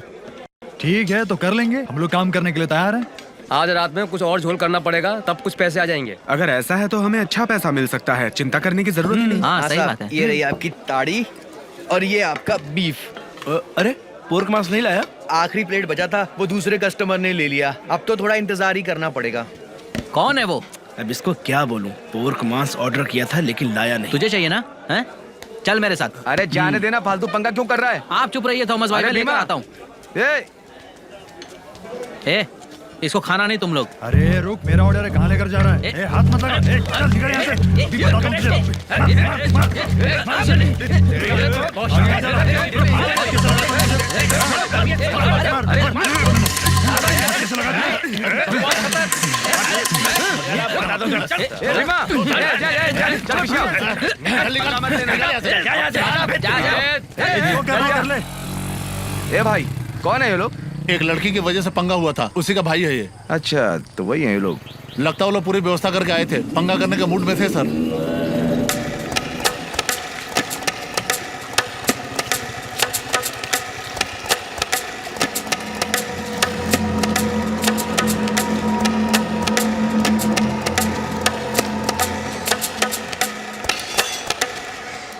ठीक है, तो कर लेंगे, हम लोग काम करने के लिए तैयार हैं। आज रात में कुछ और झोल करना पड़ेगा, तब कुछ पैसे आ जाएंगे। अगर ऐसा है तो हमें अच्छा पैसा मिल सकता है, चिंता करने की जरूरत नहीं। हाँ सही बात है। ये रही आपकी ताड़ी और ये आपका बीफ। अरे पोर्क मांस नहीं लाया? आखिरी प्लेट बचा था, वो दूसरे कस्टमर ने ले लिया। अब तो थोड़ा इंतजार ही करना पड़ेगा। कौन है वो? अब इसको क्या बोलूं? पोर्क मांस ऑर्डर किया था लेकिन लाया नहीं। तुझे चाहिए ना? हैं? चल मेरे साथ। अरे जाने देना, फालतू पंगा क्यों कर रहा है? आप चुप रहिए थॉमस भाई, अरे मैं लेकर भीमा। आता हूँ। ए, इसको खाना नहीं तुम लोग। अरे रुक, मेरा ऑर्डर है, कहाँ लेकर जा रहा है? ए, हाथ मत लगा। ए, चल निकल यहाँ से। भी बताता हूँ ए भाई, कौन है ये लोग? एक लड़की की वजह से पंगा हुआ था, उसी का भाई है ये। अच्छा, तो वही है ये लोग। लगता है वो लोग पूरी व्यवस्था करके आए थे, पंगा करने के मूड में थे सर।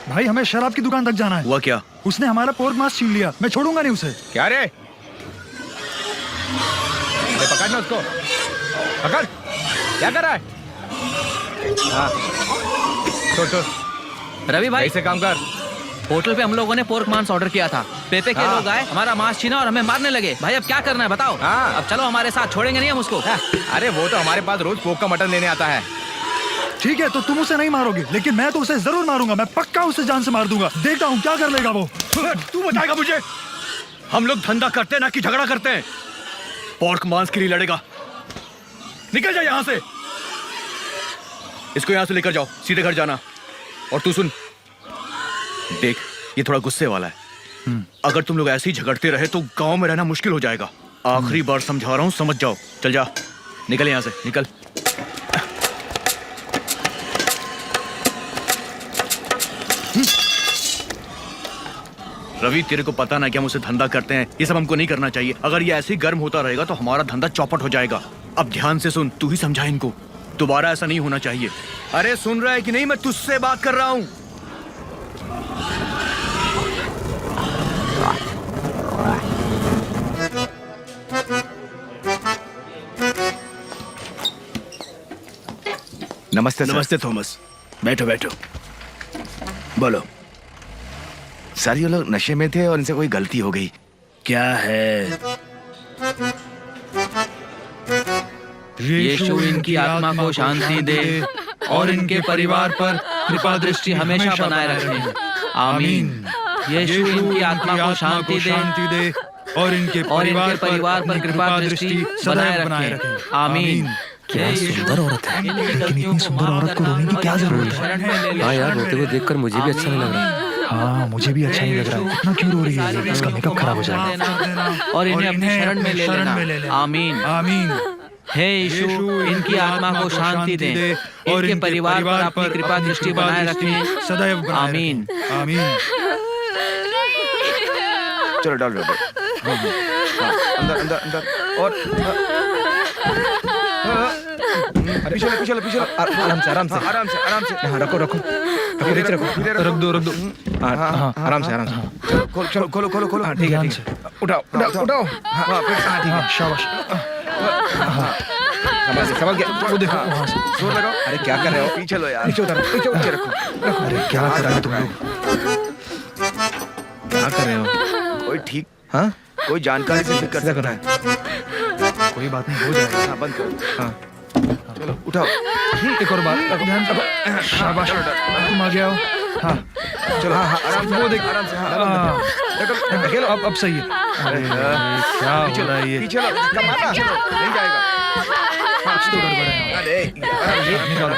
भाई, हमें शराब की दुकान तक जाना है। हुआ क्या? उसने हमारा पोर्क मांस छीन लिया, मैं छोड़ूंगा नहीं उसे। क्या रे? पकड़ना उसको, पकड़। क्या कर रहा है? हाँ। रवि भाई, ऐसे काम कर। होटल पे हम लोगों ने पोर्क मांस ऑर्डर किया था। पेपे के हाँ। लोग आए, हमारा मांस छीना और हमें मारने लगे। भाई अब क्या करना है बताओ? हाँ। अब चलो हमारे साथ, छोड़ेंगे नहीं हम उसको। अरे वो तो हमारे पास रोज पोक का मटन लेने आता है। ठीक है, तो तुम उसे नहीं मारोगे, लेकिन मैं तो उसे जरूर मारूंगा। मैं पक्का उसे जान से मार दूंगा। देखता हूँ क्या कर लेगा वो। तू बताएगा मुझे? हम लोग धंधा करते हैं ना कि झगड़ा करते हैं? पोर्क मांस के लिए लड़ेगा। निकल जा यहाँ से। इसको यहाँ से लेकर जाओ, सीधे घर जाना। और तू सुन, देख ये थोड़ा गुस्से वाला है। अगर तुम लोग ऐसे ही झगड़ते रहे तो गांव में रहना मुश्किल हो जाएगा। आखिरी बार समझा रहा हूँ, समझ जाओ। चल जा, निकल यहाँ से, निकल। रवि, तेरे को पता ना कि हम उसे धंधा करते हैं, ये सब हमको नहीं करना चाहिए। अगर ये ऐसे ही गर्म होता रहेगा तो हमारा धंधा चौपट हो जाएगा। अब ध्यान से सुन, तू ही समझा इनको, दोबारा ऐसा नहीं होना चाहिए। अरे सुन रहा है कि नहीं? मैं तुझसे बात कर रहा हूँ। नमस्ते सर। नमस्ते थॉमस, बैठो बैठो। बोलो। सर, ये लोग नशे में थे और इनसे कोई गलती हो गई। क्या है? यीशु इनकी आत्मा को शांति दे और इनके परिवार पर कृपा दृष्टि हमेशा बनाए रखे। आमीन। यीशु इनकी आत्मा को शांति दे और इनके परिवार पर कृपा दृष्टि बनाए रखे। आमीन। क्या सुंदर औरत है, लेकिन इतनी सुंदर औरत को रोने की क्या जरूरत है? हाँ यार, रोते हुए देखकर मुझे भी अच्छा नहीं लग रहा। हाँ, मुझे भी अच्छा नहीं लग रहा है। इतना क्यों रो रही है? इसका मेकअप खराब हो जाएगा। और इन्हें अपनी शरण में ले लेना। आमीन। आमीन। हे यीशु, इनकी आत्मा को शांति दे और इनके परिवार पर अपनी कृपा दृष्टि बनाए रखें सदैव। आमीन। आमीन। चलो डाल लो। अंदर अंदर अंदर। और पीछे लो। आराम से आराम से आराम से। हाँ, रखो रखो रखो, नीचे रखो। रख दो। हाँ, आराम से। चलो खोलो। हाँ, ठीक है। उठाओ। हाँ, फिर से। हाँ, ठीक है। शाबाश। समझ गया। वो देखो वहाँ से। जोर लगाओ। अरे क्या कर रहे हो? पीछे लो यार। नीचे उतारो, नीचे रखो। अरे क्या कर रहे हो तुम लोग? क्या कर रहे हो? कोई ठीक, हाँ, कोई जानकारी से कर सकता है। कोई बात नहीं, हो जाएगा। हाँ, बंद करो। हाँ। चलो उठाओ। एक और बात, ध्यान से। शाबाश, तुम आ गया हो। हाँ चलो हाँ आराम से, वो देख आराम से, हाँ, अब सही है। अरे क्या हो रहा है ये? पीछे लो, नहीं जाएगा। कुछ तो गड़बड़ है। अरे निकालो।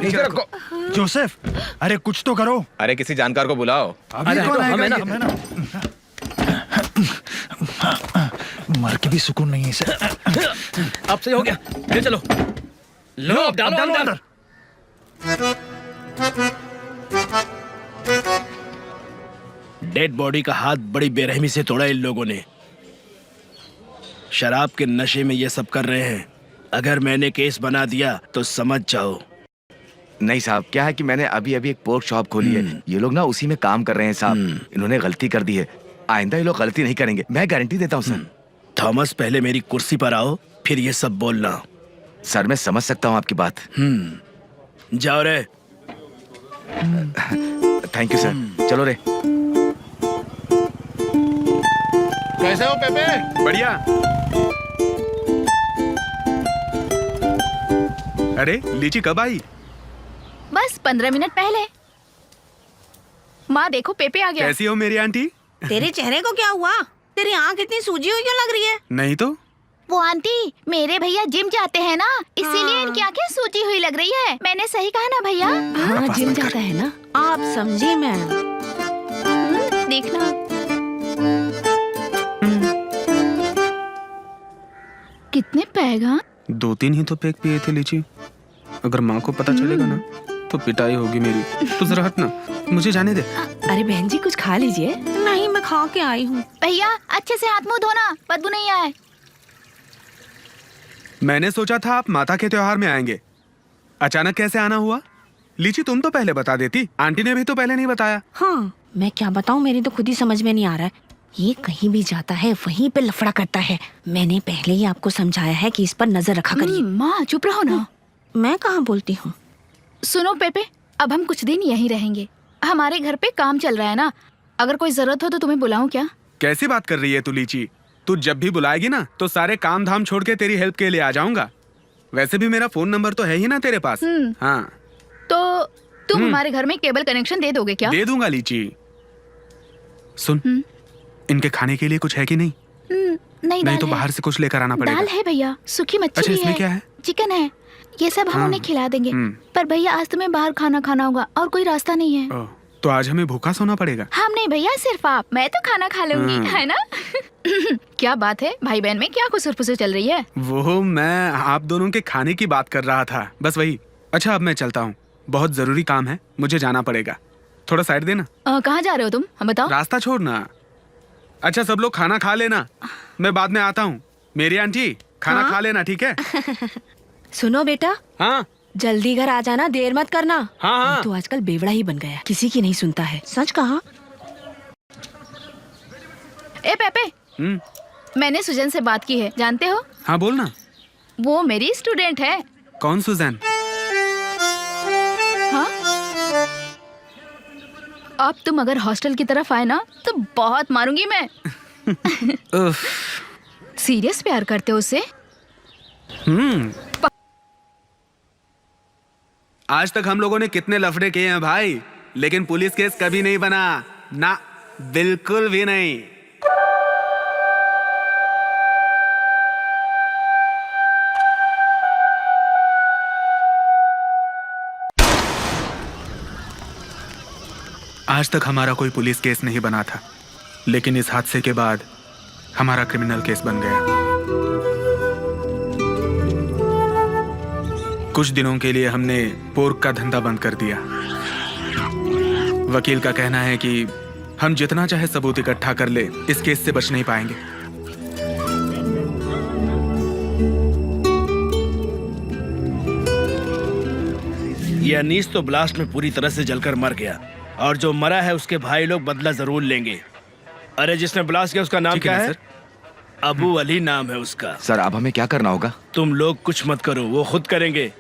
नीचे रखो। जोसेफ, अरे कुछ तो करो। अरे किसी जानकार को बुलाओ। अभी कौन आएगा? हम है ना। मर के भी सुकून नहीं है इसे। अब सही हो गया, ले चलो। लो अब डालो अंदर। डेड बॉडी का हाथ बड़ी बेरहमी से तोड़ा इन लोगों ने। शराब के नशे में ये सब कर रहे हैं। अगर मैंने केस बना दिया तो समझ जाओ। नहीं साहब, क्या है कि मैंने अभी अभी एक पोर्क शॉप खोली है। ये लोग ना उसी में काम कर रहे हैं साहब। इन्होंने गलती कर दी है, आइंदा ये लोग गलती नहीं करेंगे, मैं गारंटी देता हूँ सर। थॉमस, पहले मेरी कुर्सी पर आओ, फिर ये सब बोलना। सर मैं समझ सकता हूँ आपकी बात। जाओ रे। थैंक यू सर, चलो रे। कैसे हो पेपे? बढ़िया। अरे लीची कब आई? बस 15 मिनट पहले। माँ देखो, पेपे आ गया। कैसी हो मेरी आंटी? तेरे चेहरे को क्या हुआ? तेरी आँख इतनी सूजी हुई क्यों लग रही है? नहीं तो। वो आंटी, मेरे भैया जिम जाते हैं ना, इसीलिए इनकी आंखें सूजी हुई लग रही है। मैंने सही कहा ना भैया? हाँ, जिम जाता है ना। आप समझी मैम। देखना। कितने पैगा? 2-3 ही तो पैक पिए थे लीची। अगर माँ को पता चलेगा ना तो पिटाई होगी मेरी। तू जरा हट ना, मुझे जाने दे। अरे बहन जी कुछ खा लीजिए। नहीं, मैं खा के आई हूँ। भैया अच्छे से हाथ मुंह धोना, बदबू नहीं आए। मैंने सोचा था आप माता के त्योहार में आएंगे, अचानक कैसे आना हुआ? लीची तुम तो पहले बता देती, आंटी ने भी तो पहले नहीं बताया। हाँ, मैं क्या बताऊँ, मेरी तो खुद ही समझ में नहीं आ रहा है। ये कहीं भी जाता है वहीं पे लफड़ा करता है। मैंने पहले ही आपको समझाया है कि इस पर नजर रखा करिए। माँ चुप रहो ना। मैं कहाँ बोलती हूँ। सुनो पेपे, अब हम कुछ दिन यहीं रहेंगे। हमारे घर पे काम चल रहा है ना, अगर कोई जरूरत हो तो तुम्हें बुलाऊं क्या? कैसी बात कर रही है तू लीची? तू जब भी बुलाएगी ना तो सारे काम धाम छोड़ के तेरी हेल्प के लिए आ जाऊंगा। वैसे भी मेरा फोन नंबर तो है ही ना तेरे पास। हाँ तो तुम हमारे घर में केबल कनेक्शन दे दोगे क्या? दे दूंगा लीची। सुन, इनके खाने के लिए कुछ है कि नहीं? नहीं तो बाहर से कुछ लेकर आना पड़ेगा। दाल है भैया, सूखी मच्छी अच्छा, भी इसमें है, क्या है? चिकन है, ये सब हम उन्हें खिला देंगे। पर भैया आज तुम्हें बाहर खाना खाना होगा और कोई रास्ता नहीं है। तो आज हमें भूखा सोना पड़ेगा? हम नहीं भैया, सिर्फ आप। मैं तो खाना खा लूंगी, है ना? क्या बात है, भाई बहन में क्या कुछ फुसर चल रही है? वो मैं आप दोनों के खाने की बात कर रहा था, बस वही। अच्छा अब मैं चलता हूँ, बहुत जरूरी काम है, मुझे जाना पड़ेगा। थोड़ा साइड देना। कहाँ जा रहे हो तुम, हम बताओ। रास्ता छोड़ना। अच्छा सब लोग खाना खा लेना, मैं बाद में आता हूँ। मेरी आंटी खाना खा लेना, ठीक है? सुनो बेटा, हाँ जल्दी घर आ जाना, देर मत करना। हाँ। तो आजकल बेवड़ा ही बन गया, किसी की नहीं सुनता है। सच कहा। ए पेपे, मैंने सुजन से बात की है, जानते हो? हाँ बोलना। वो मेरी स्टूडेंट है। कौन सुजैन? हाँ? अब तुम अगर हॉस्टल की तरफ आए ना तो बहुत मारूंगी मैं। सीरियस प्यार करते हो उससे? आज तक हम लोगों ने कितने लफड़े किए हैं भाई, लेकिन पुलिस केस कभी नहीं बना ना, बिल्कुल भी नहीं। आज तक हमारा कोई पुलिस केस नहीं बना था, लेकिन इस हादसे के बाद हमारा क्रिमिनल केस बन गया। कुछ दिनों के लिए हमने पोर्क का धंधा बंद कर दिया। वकील का कहना है कि हम जितना चाहे सबूत इकट्ठा कर ले, इस केस से बच नहीं पाएंगे। ये अनीस तो ब्लास्ट में पूरी तरह से जलकर मर गया, और जो मरा है उसके भाई लोग बदला जरूर लेंगे। अरे जिसने ब्लास्ट किया उसका नाम क्या है? अबू अली नाम है उसका। सर अब हमें क्या करना होगा? तुम लोग कुछ मत करो, वो खुद करेंगे।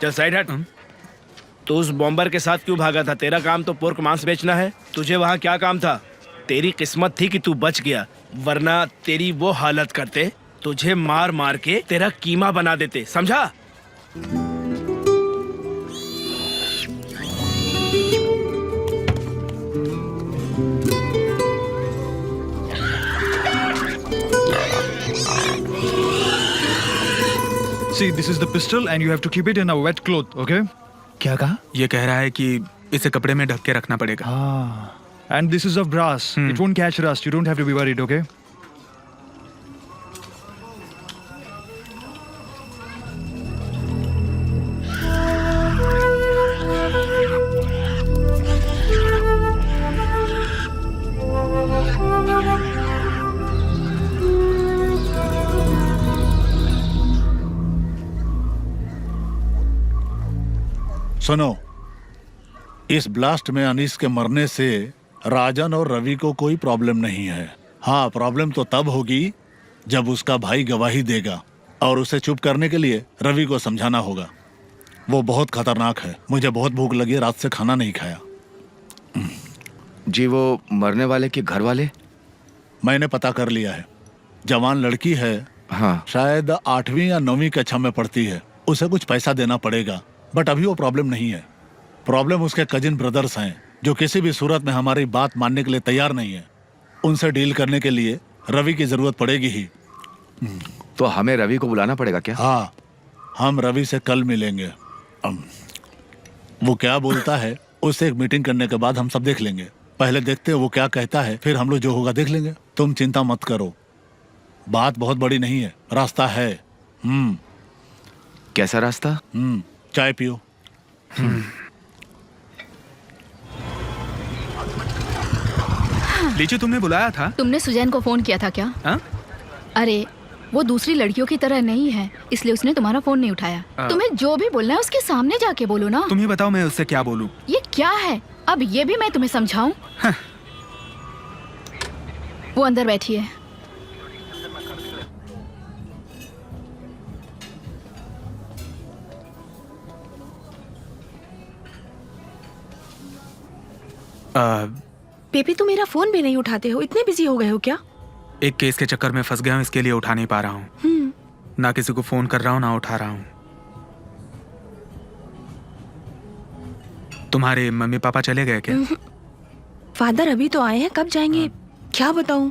चल साइड हट। तो उस बॉम्बर के साथ क्यों भागा था? तेरा काम तो पोर्क मांस बेचना है, तुझे वहाँ क्या काम था? तेरी किस्मत थी कि तू बच गया, वरना तेरी वो हालत करते, तुझे मार मार के तेरा कीमा बना देते, समझा? See, this is the pistol and you have to keep it in a wet cloth, okay? क्या कहा? ये कह रहा है कि इसे कपड़े में ढक के रखना पड़ेगा। Ah. And this is of brass. It won't catch rust. You don't have to be worried, okay? सुनो, इस ब्लास्ट में अनीस के मरने से राजन और रवि को कोई प्रॉब्लम नहीं है। हाँ, प्रॉब्लम तो तब होगी जब उसका भाई गवाही देगा और उसे चुप करने के लिए रवि को समझाना होगा। वो बहुत खतरनाक है। मुझे बहुत भूख लगी, रात से खाना नहीं खाया। जी, वो मरने वाले के घर वाले? मैंने पता कर लिया है। जवान लड़की है। हाँ। शायद 8वीं या 9वीं कक्षा में पढ़ती है। उसे कुछ पैसा देना पड़ेगा, बट अभी वो प्रॉब्लम नहीं है। प्रॉब्लम उसके कजिन ब्रदर्स हैं जो किसी भी सूरत में हमारी बात मानने के लिए तैयार नहीं है। उनसे डील करने के लिए रवि की जरूरत पड़ेगी ही। तो हमें रवि को बुलाना पड़ेगा क्या? हाँ, हम रवि से कल मिलेंगे। वो क्या बोलता है उससे एक मीटिंग करने के बाद हम सब देख लेंगे। पहले देखते हैं वो क्या कहता है, फिर हम लोग जो होगा देख लेंगे। तुम चिंता मत करो, बात बहुत बड़ी नहीं है, रास्ता है। कैसा रास्ता? चाय पियो। लीची, तुमने बुलाया था? तुमने सुजैन को फोन किया था क्या? हाँ? अरे वो दूसरी लड़कियों की तरह नहीं है, इसलिए उसने तुम्हारा फोन नहीं उठाया। तुम्हें जो भी बोलना है उसके सामने जाके बोलो ना। तुम ही बताओ मैं उससे क्या बोलूं? ये क्या है? अब ये भी मैं तुम्हें समझाऊं? हाँ। वो अंदर बैठी है। पेपी, तुम मेरा फोन भी नहीं उठाते हो, इतने बिजी हो गए हो क्या? एक केस के चक्कर में फंस गया हूँ, इसके लिए उठा नहीं पा रहा हूँ। ना किसी को फोन कर रहा हूँ, ना उठा रहा हूँ। तुम्हारे मम्मी पापा चले गए क्या? फादर अभी तो आए हैं, कब जाएंगे क्या बताऊं?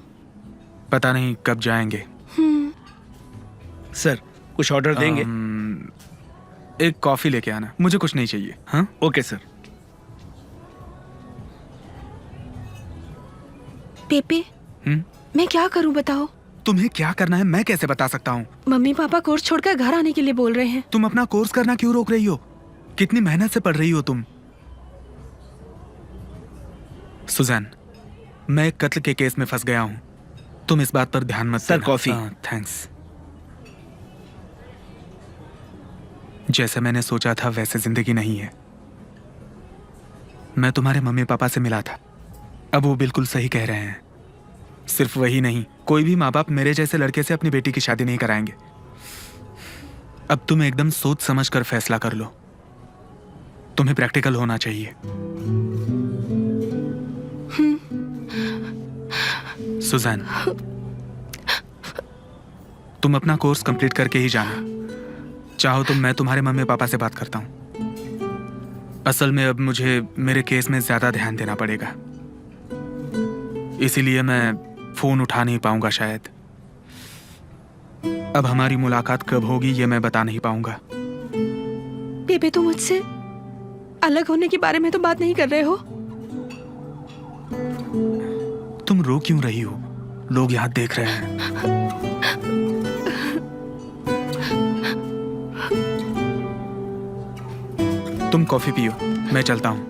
पता नहीं कब जाएंगे। सर, कुछ ऑर्डर देंगे? एक कॉफी लेके आना, मुझे कुछ नहीं चाहिए। हाँ, ओके सर। पेपे, मैं क्या करूं बताओ? तुम्हें क्या करना है मैं कैसे बता सकता हूँ? मम्मी पापा कोर्स छोड़कर घर आने के लिए बोल रहे हैं। तुम अपना कोर्स करना क्यों रोक रही हो? कितनी मेहनत से पढ़ रही हो तुम। सुजैन, मैं एक कत्ल के केस में फंस गया हूँ। तुम इस बात पर ध्यान मत सर, देना। कॉफी। थैंक्स। जैसे मैंने सोचा था वैसे जिंदगी नहीं है। मैं तुम्हारे मम्मी पापा से मिला था, अब वो बिल्कुल सही कह रहे हैं। सिर्फ वही नहीं, कोई भी माँ बाप मेरे जैसे लड़के से अपनी बेटी की शादी नहीं कराएंगे। अब तुम एकदम सोच समझ कर फैसला कर लो। तुम्हें प्रैक्टिकल होना चाहिए। सुजैन, तुम अपना कोर्स कंप्लीट करके ही जाना। चाहो तो मैं तुम्हारे मम्मी पापा से बात करता हूँ। असल में अब मुझे मेरे केस में ज्यादा ध्यान देना पड़ेगा, इसीलिए मैं फोन उठा नहीं पाऊंगा शायद। अब हमारी मुलाकात कब होगी ये मैं बता नहीं पाऊंगा। बेबे, तुम मुझसे अलग होने के बारे में तो बात नहीं कर रहे हो? तुम रो क्यों रही हो? लोग यहाँ देख रहे हैं। तुम कॉफी पियो, मैं चलता हूँ।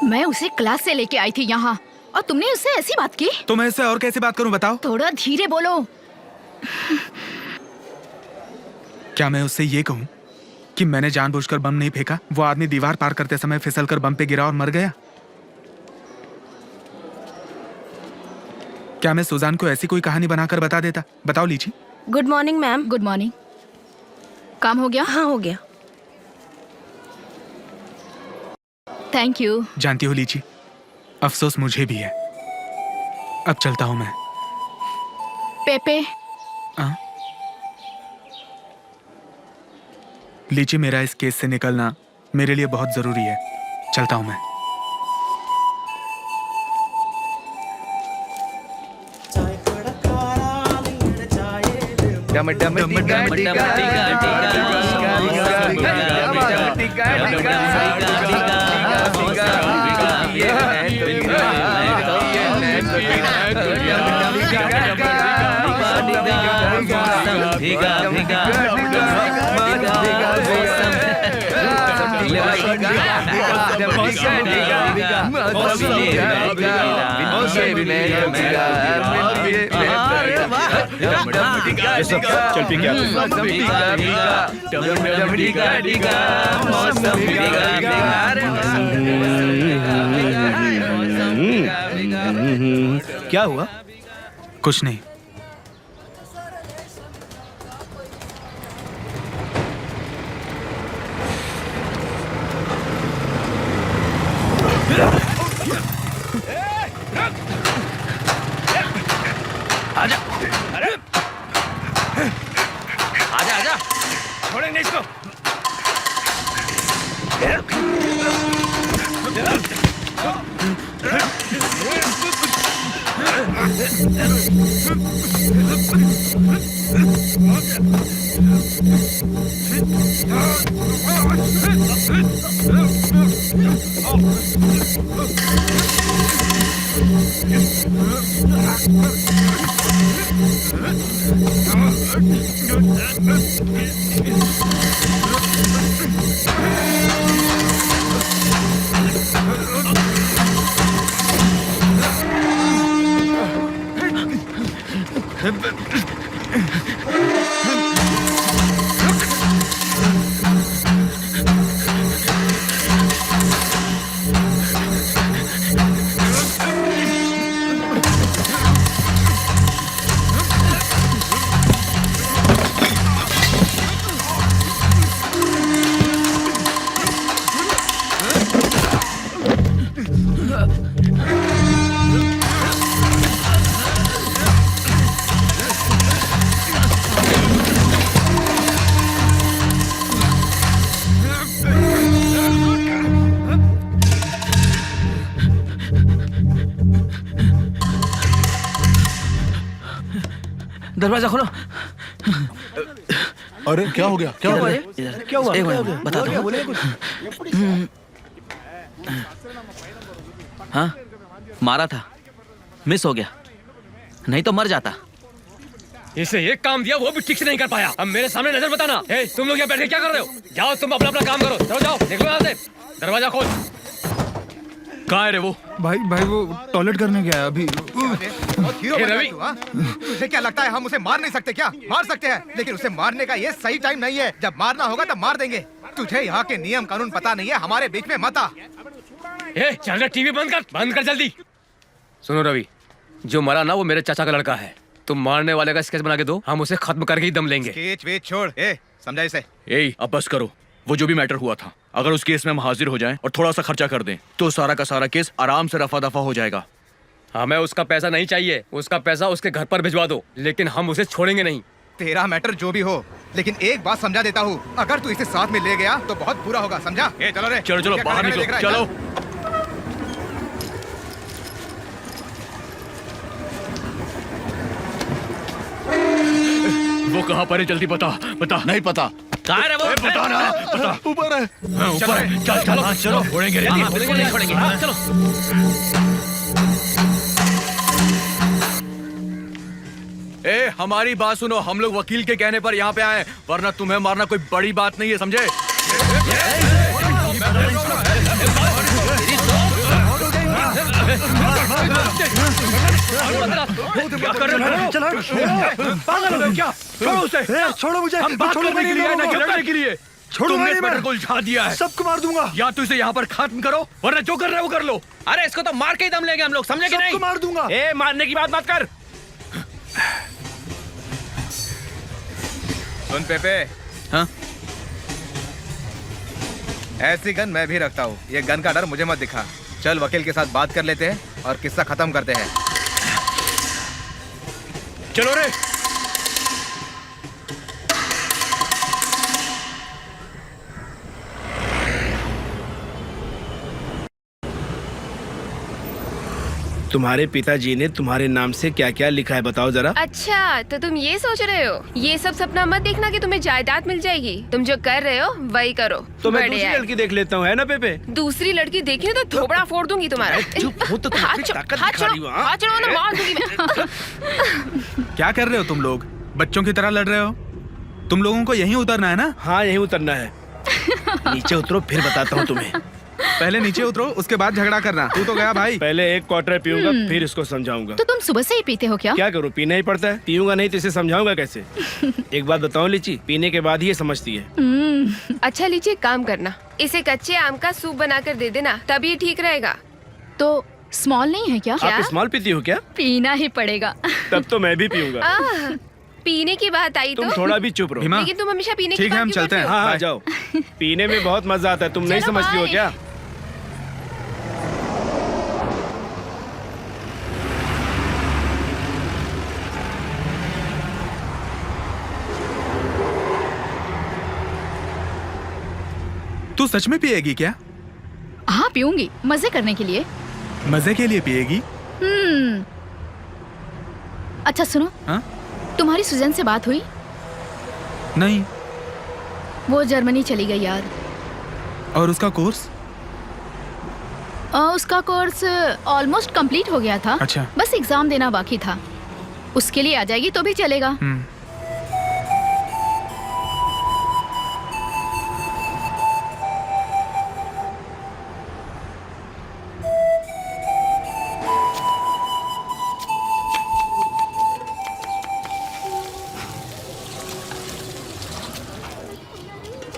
मैं उसे क्लास से लेके आई थी यहाँ और तुमने उससे ऐसी बात की? तो मैं इससे और कैसे बात करूं बताओ? थोड़ा धीरे बोलो। क्या मैं उससे ये कहूं कि मैंने जानबूझकर बम नहीं फेंका? वो आदमी दीवार पार करते समय फिसलकर बम पे गिरा और मर गया। क्या मैं सुजान को ऐसी कोई कहानी बनाकर बता देता? बताओ लीची। Good morning ma'am. Good morning. काम हो गया? हाँ, हो गया। Thank you. जानती हो लीची, अफसोस मुझे भी है। अब चलता हूं मैं। पेपे, लीची, मेरा इस केस से निकलना मेरे लिए बहुत जरूरी है। चलता हूँ मैं। डम डम टिका टिका चल पी क्या हुआ? कुछ नहीं। आजा, अरे आजा आजा, छोड़ेंगे इसको। दरवाजा खोलो। अरे क्या हो गया? क्या हो गया? क्या हुआ? एक मिनट बता दो। हाँ, मारा था, मिस हो गया, नहीं तो मर जाता। इसे एक काम दिया वो भी ठीक से नहीं कर पाया। अब मेरे सामने नजर बताना। ए, तुम लोग यहाँ बैठ के क्या कर रहे हो? जाओ तुम अपना अपना काम करो। चलो जाओ, निकलो यहाँ से। दरवाजा खोल। कहाँ है रे वो? भाई वो टॉयलेट करने गया है अभी। रवि, तुझे क्या लगता है हम उसे मार नहीं सकते क्या? मार सकते हैं, लेकिन उसे मारने का ये सही टाइम नहीं है। जब मारना होगा तब मार देंगे। तुझे यहाँ के नियम कानून पता नहीं है, हमारे बीच में मत आ। ए, चल टीवी बंद कर जल्दी। सुनो रवि, जो मरा ना वो मेरे चाचा का लड़का है। तुम मारने वाले का स्केच बना के दो, हम उसे खत्म करके ही दम लेंगे। स्केच वेच छोड़, समझा इसे। अब बस करो। वो जो भी मैटर हुआ था, अगर उस केस में हम हाजिर हो जाएं और थोड़ा सा खर्चा कर दें तो सारा का सारा केस आराम से रफा दफा हो जाएगा। हमें उसका पैसा नहीं चाहिए, उसका पैसा उसके घर पर भिजवा दो, लेकिन हम उसे छोड़ेंगे नहीं। तेरा मैटर जो भी हो, लेकिन एक बात समझा देता हूँ, अगर तू इसे साथ में ले गया तो बहुत बुरा होगा, समझा? चलो रे, चलो बाहर निकलो, चलो। वो कहाँ पर है? जल्दी बता। नहीं पता। कहाँ है वो? बता ना, बता। ऊपर है। ऊपर है। चलो छोड़ेंगे नहीं छोड़ेंगे। चलो। हमारी बात सुनो। हम लोग वकील के कहने पर यहाँ पे आए, वरना तुम्हें मारना कोई बड़ी बात नहीं है, समझे? क्या कर रहे हो? पागल हो क्या? छोड़ो उसे। छोड़ो मुझे। हम बात करने के लिए आए, ना लड़ने के लिए। तुमने इस मैटर को उलझा दिया है। सबको मार दूंगा। या तो इसे यहाँ पर खत्म करो, वरना जो कर रहे हो वो कर लो। अरे इसको तो मार के ही दम लेंगे हम लोग, समझे कि नहीं? सबको मार दूंगा। मारने की बात मत कर। सुन पेपे, हाँ? ऐसी गन मैं भी रखता हूँ। ये गन का डर मुझे मत दिखा। चल वकील के साथ बात कर लेते हैं और किस्सा खत्म करते हैं। चलो रे। तुम्हारे पिताजी ने तुम्हारे नाम से क्या क्या लिखा है बताओ जरा। अच्छा, तो तुम ये सोच रहे हो? ये सब सपना मत देखना कि तुम्हें जायदाद मिल जाएगी। तुम जो कर रहे हो वही करो। तो मैं बढ़िया दूसरी है। लड़की देख लेता हूँ, है ना पेपे? दूसरी लड़की देखी तो थोबड़ा फोड़ दूंगी तुम्हारा। चुप हो तो तुम हाथ अपनी छो- ताकत हाथ दिखा रही छोड़ो, हो, हाँ? हाथ छोड़ो ना, मार दूंगी मैं। क्या कर रहे हो तुम लोग? बच्चों की तरह लड़ रहे हो? तुम लोगों को यहीं उतरना है ना? हाँ, यहीं उतरना है। नीचे उतरो फिर बताता हूँ तुम्हें। पहले नीचे उतरो, उसके बाद झगड़ा करना। तू तो गया भाई। पहले एक क्वार्टर पीऊंगा फिर इसको समझाऊंगा। तो तुम सुबह से ही पीते हो क्या? क्या करूँ, पीना ही पड़ता है। पीऊंगा नहीं तो इसे समझाऊंगा कैसे? एक बात बताऊं लीची, पीने के बाद ही ये समझती है। अच्छा लीजिए, काम करना, इसे कच्चे आम का सूप बनाकर दे देना, तभी ठीक रहेगा। तो स्मॉल नहीं है क्या? आप स्मॉल पीती हो क्या? पीना ही पड़ेगा। तब तो मैं भी पीऊंगा। आह, पीने की बात आई तुम तो थोड़ा भी चुप रहो। लेकिन तुम हमेशा पीने की ठीक है, बात हम क्यों चलते करते हैं। हो? हाँ, जाओ। पीने में बहुत मजा आता है, तुम नहीं चलो, समझती हो बाय। क्या? तू सच में पिएगी क्या? हाँ पीऊंगी, मजे करने के लिए। मजे के लिए पिएगी? अच्छा सुनो, हाँ? तुम्हारी सुजन से बात हुई? नहीं। वो जर्मनी चली गई यार। और उसका कोर्स? उसका कोर्स ऑलमोस्ट कंप्लीट हो गया था। अच्छा। बस एग्जाम देना बाकी था। उसके लिए आ जाएगी तो भी चलेगा।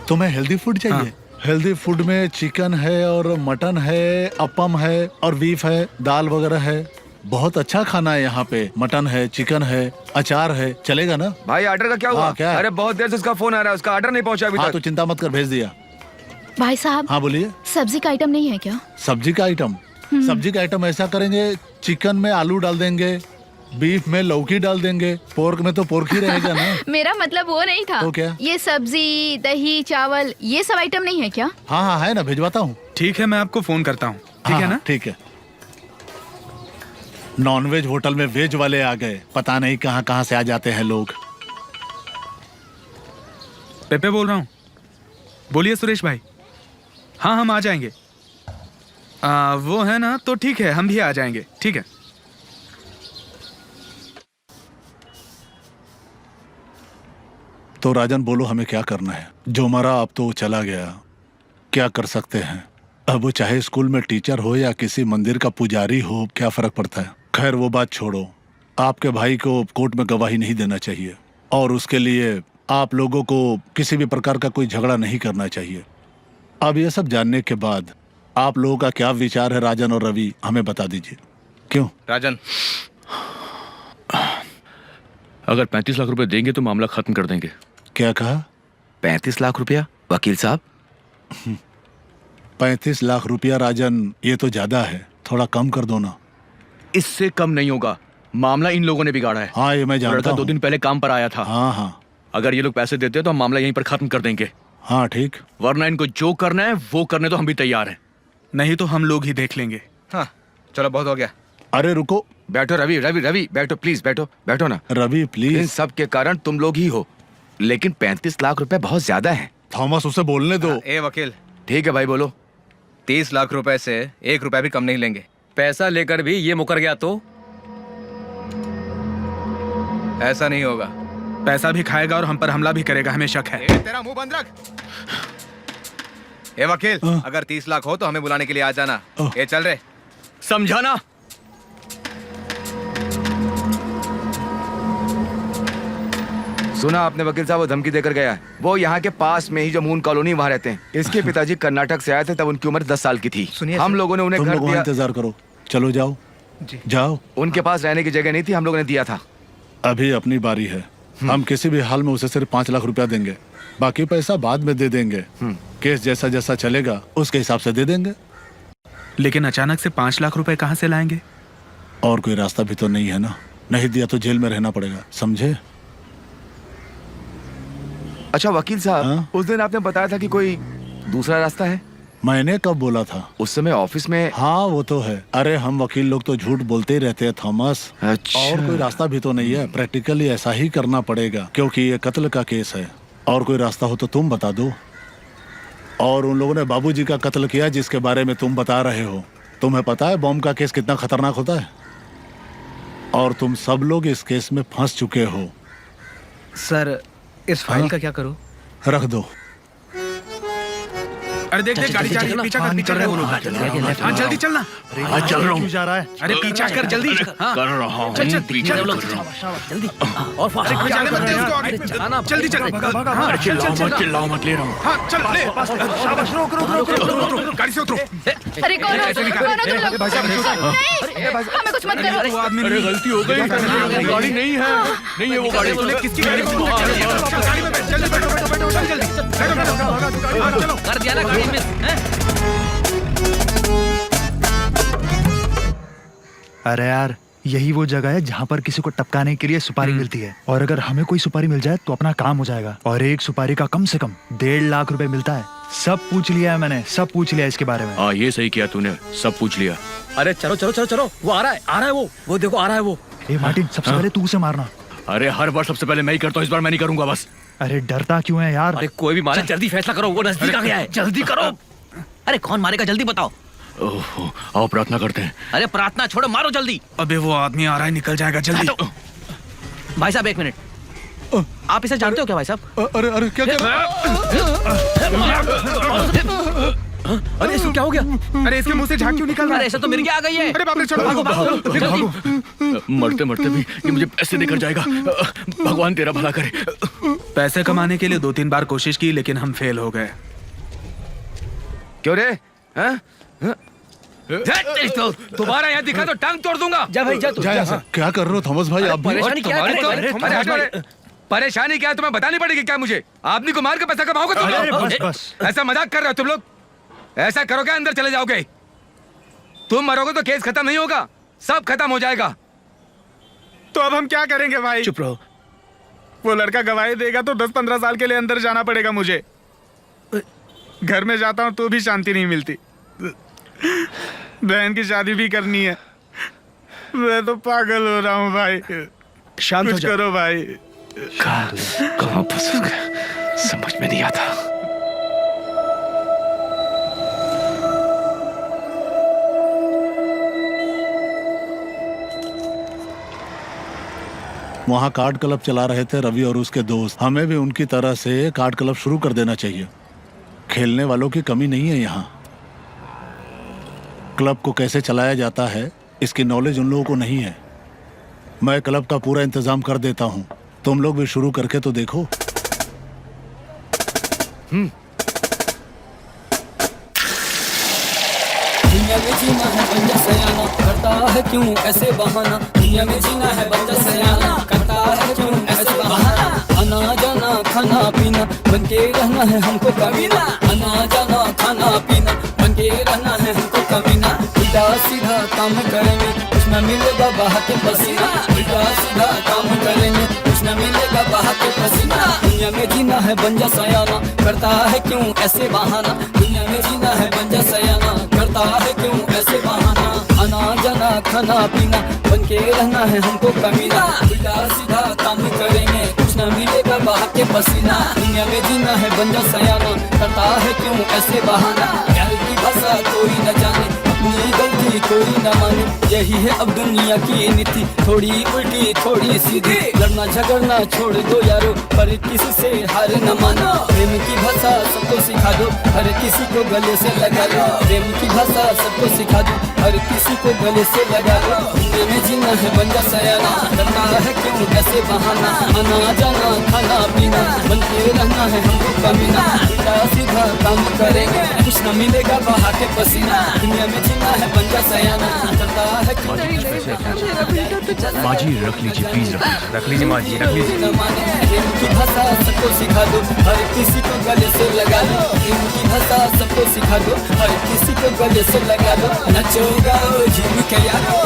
तुम्हें हेल्दी फूड चाहिए? हाँ। हेल्दी फूड में चिकन है और मटन है, अपम है और बीफ है, दाल वगैरह है। बहुत अच्छा खाना है यहाँ पे। मटन है, चिकन है, अचार है, चलेगा ना? भाई ऑर्डर का क्या हुआ? हाँ, क्या है? अरे बहुत देर से उसका फोन आ रहा है, उसका ऑर्डर नहीं पहुंचा अभी हाँ तक। तो चिंता मत कर, भेज दिया। भाई साहब, हाँ बोलिए। सब्जी का आइटम नहीं है क्या? सब्जी का आइटम? सब्जी का आइटम ऐसा करेंगे, चिकन में आलू डाल देंगे, बीफ में लौकी डाल देंगे, पोर्क में तो पोर्क ही रहेगा ना। मेरा मतलब वो नहीं था। तो क्या? ये सब्जी, दही, चावल, ये सब आइटम नहीं है क्या? हाँ हाँ है ना, भिजवाता हूँ। ठीक है, मैं आपको फोन करता हूँ। ठीक है ना? ठीक है। नॉनवेज होटल में वेज वाले आ गए। पता नहीं कहाँ कहाँ से आ जाते हैं लोग। पेपे बोल रहा हूँ। बोलिए सुरेश भाई। हाँ हम आ जाएंगे। वो है ना, तो ठीक है, हम भी आ जाएंगे। ठीक है। तो राजन बोलो, हमें क्या करना है? जो मरा अब तो चला गया, क्या कर सकते हैं? अब वो चाहे स्कूल में टीचर हो या किसी मंदिर का पुजारी हो, क्या फर्क पड़ता है? खैर वो बात छोड़ो। आपके भाई को कोर्ट में गवाही नहीं देना चाहिए और उसके लिए आप लोगों को किसी भी प्रकार का कोई झगड़ा नहीं करना चाहिए। अब ये सब जानने के बाद आप लोगों का क्या विचार है राजन और रवि, हमें बता दीजिए। क्यों राजन, अगर 35 लाख रुपए देंगे तो मामला खत्म कर देंगे। क्या कहा? 35 लाख रुपया वकील साहब? 35 लाख रुपया राजन, ये तो ज्यादा है, थोड़ा कम कर दो ना। इससे कम नहीं होगा। मामला इन लोगों ने बिगाड़ा है। हाँ ये मैं जानता लड़का 2 हूँ। दिन पहले काम पर आया था। हाँ हाँ अगर ये लोग पैसे देते तो हम मामला यहीं पर खत्म कर देंगे, हाँ ठीक। वरना इनको जो करना है वो करने तो हम भी तैयार हैं। नहीं तो हम लोग ही देख लेंगे। हाँ चलो, बहुत हो गया। अरे रुको बैठो रवि, रवि रवि बैठो, प्लीज बैठो, बैठो ना। Ravi in please. सब के कारण तुम लोग ही हो, लेकिन 35 लाख रुपए बहुत ज्यादा है। थॉमस उसे बोलने दो। ए वकील, ठीक है भाई, बोलो। 30 लाख रुपए से 1 रुपया भी कम नहीं लेंगे। पैसा लेकर भी ये मुकर गया तो ऐसा नहीं होगा। पैसा भी खाएगा और हम पर हमला भी करेगा, हमें शक है। तेरा मुंह बंद रख। ए वकील, अगर 30 लाख हो तो हमें बुलाने के लिए आ जाना। ए चल रे। समझाना। सुना आपने वकील साहब, वो धमकी देकर गया है। वो यहाँ के पास में ही जो मून कॉलोनी वहाँ रहते हैं। इसके पिताजी कर्नाटक से आए थे, तब उनकी उम्र 10 साल की थी। हम लोगों ने उन्हें तुम घर लोग वहाँ दिया। इंतजार करो, चलो जाओ जाओ। उनके पास रहने की जगह नहीं थी, हम लोगों ने दिया था। अभी अपनी बारी है। हम किसी भी हाल में उसे सिर्फ 5 लाख रुपया देंगे, बाकी पैसा बाद में दे देंगे। केस जैसा जैसा चलेगा उसके हिसाब से दे देंगे। लेकिन अचानक से 5 लाख रुपए कहाँ से लाएंगे? और कोई रास्ता भी तो नहीं है ना। नहीं दिया तो जेल में रहना पड़ेगा, समझे? अच्छा वकील साहब, हाँ? उस दिन आपने बताया था कि कोई दूसरा रास्ता है। मैंने कब बोला था? उस समय ऑफिस में। हाँ वो तो है। अरे हम वकील लोग तो झूठ बोलते ही रहते हैं थॉमस। अच्छा। और कोई रास्ता भी तो नहीं है, प्रैक्टिकली ऐसा ही करना पड़ेगा क्योंकि ये कत्ल का केस है। और कोई रास्ता हो तो तुम बता दो। और उन लोगों ने बाबूजी का कत्ल किया जिसके बारे में तुम बता रहे हो। तुम्हें पता है बॉम्ब का केस कितना खतरनाक होता है? और तुम सब लोग इस केस में फंस चुके हो। सर इस फाइल का क्या करूं? रख दो। अरे देख देख गाड़ी जा रही है, पीछा कर रहे हैं वो लोग। हाँ जल्दी चलना। हाँ चल रहा हूँ। जा रहा है? अरे पीछा कर जल्दी। कर रहा हूँ। चल चल पीछे चल कर रहा हूँ। जल्दी और फास्ट अरे जाने मत दे उसको आगे। जल्दी चल। हाँ चिल्लाओ मत, ले रहा हूँ। हाँ चल ले। शाबाश रोक रोक रोक रोक रोक गाड़ी से उतरो। अरे कौन हो तुम लोग? नहीं, हमें कुछ मत करो। वो आदमी अरे गलती हो गई, गाड़ी नहीं है, नहीं है वो गाड़ी। किसकी गाड़ी में? चल गाड़ी में बैठ, जल्दी बैठो बैठो बैठो चल जल्दी। चलो कर दिया ना गाड़ी में, हैं? अरे यार यही वो जगह है जहाँ पर किसी को टपकाने के लिए सुपारी मिलती है। और अगर हमें कोई सुपारी मिल जाए तो अपना काम हो जाएगा। और एक सुपारी का कम से कम 1.5 लाख रुपए मिलता है। सब पूछ लिया है मैंने, सब पूछ लिया इसके बारे में। हाँ ये सही किया तूने, सब पूछ लिया। अरे चलो चलो चलो चलो, वो आ रहा है वो देखो आ रहा है वो। ए मार्टिन, सबसे पहले तू उसे मारना। अरे हर बार सबसे पहले मैं ही करता हूँ, इस बार मैं नहीं करूंगा बस। अरे डरता क्यों है यार? अरे कोई भी मारे, जल्दी फैसला करो, वो नजदीक आ गया है, जल्दी करो। अरे कौन मारेगा जल्दी बताओ। ओहो, आओ प्रार्थना करते हैं। अरे प्रार्थना छोड़ो, मारो जल्दी। अबे वो आदमी आ रहा है, निकल जाएगा जल्दी। भाई साहब 1 मिनट, आप इसे जानते हो क्या भाई साहब? अरे अरे क्या कर अरे इसको क्या हो गया? अरे इसके मुंह से झाग क्यों निकल रहा है? अरे ऐसा तो मिर्गी आ गई है। अरे बाप रे, चलो भागो भागो भागो। मरते मरते भी ये मुझे पैसे देकर जाएगा। भगवान तेरा भला करे। पैसे कमाने के लिए 2-3 बार कोशिश की लेकिन हम फेल हो गए। क्यों रे? हाँ? तुम्हारा यहाँ दिखा तो टांग तोड़ दूंगा। जा भाई जा तू। क्या कर रहे हो थॉमस भाई? आप भी परेशानी क्या है? परेशानी क्या है तुम्हें बतानी पड़ेगी क्या मुझे? आदमी को मार के पैसा कमाओगे तुम अरे लोग? बस बस। ऐसा मजाक कर रहे हो तुम लोग? ऐसा करोगे अंदर चले जाओगे। तुम मरोगे तो केस खत्म नहीं होगा, सब खत्म हो जाएगा। तो अब हम क्या करेंगे भाई? चुप रहो। वो लड़का गवाही देगा तो 10-15 साल के लिए अंदर जाना पड़ेगा मुझे। घर में जाता हूँ तो भी शांति नहीं मिलती। बहन की शादी भी करनी है। मैं तो पागल हो रहा हूँ भाई। शांत हो कुछ जा। करो भाई। कहाँ फंस गए समझ में नहीं आता। वहाँ कार्ड क्लब चला रहे थे रवि और उसके दोस्त। हमें भी उनकी तरह से कार्ड क्लब शुरू कर देना चाहिए। खेलने वालों की कमी नहीं है यहाँ। क्लब को कैसे चलाया जाता है इसकी नॉलेज उन लोगों को नहीं है। मैं क्लब का पूरा इंतजाम कर देता हूँ, तुम लोग भी शुरू करके तो देखो। दुनिया में जीना है बंदा सयाना, करता है क्यों ऐसे बहाना। दुनिया में जीना है बंदा सयाना, करता है क्यों ऐसे बहाना। आना जाना खाना पीना बन के रहना है हमको कमीना। आना जाना खाना पीना बन के रहना है हमको कमीना। उल्टा सीधा काम करेंगे कुछ न मिलेगा बहा के पसीना। उल्टा सीधा काम करेंगे कुछ न मिलेगा बहा के पसीना। दुनिया में जीना है बंजा सयाना, करता है क्यों ऐसे बहाना। दुनिया में जीना है बंजा सयाना, करता है क्यों ऐसे बहाना। आना जाना खाना पीना बन के रहना है हमको कमीना। उल्टा सीधा काम करेंगे कुछ न मिलेगा बहा के पसीना। दुनिया में जीना है बंजा सयाना, करता है क्यों ऐसे बहाना। प्यार की भाषा कोई न जाने, अपनी गलती कोई न माने। यही है अब दुनिया की नीति, थोड़ी उल्टी थोड़ी सीधी। लड़ना झगड़ना छोड़ दो यारो, पर किसी से हार न मानो। प्रेम की भाषा सबको सिखा दो, हर किसी को गले से लगा लो। प्रेम की भाषा सबको सिखा दो, हर किसी को गले से लगा लो। दुनिया में जीना है बंजा सयाना, करना है क्यों ऐसे बहाना। आना जाना खाना पीना बन के रहना है हमको कमीना। उल्टा सीधा काम करेंगे कुछ न मिलेगा बहा के पसीना। दुनिया में जीना है बंजा सयाना, करता है क्यों माजी रख लीजिए, प्लीज रख लीजिए माजी, रख लीजिए। न माने। प्रेम की भाषा सबको सिखा दो, हर किसी को गले से लगा लो। प्रेम की भाषा सबको सिखा दो, हर किसी को गले से लगा लो। नचो गाओ झूम के यारो।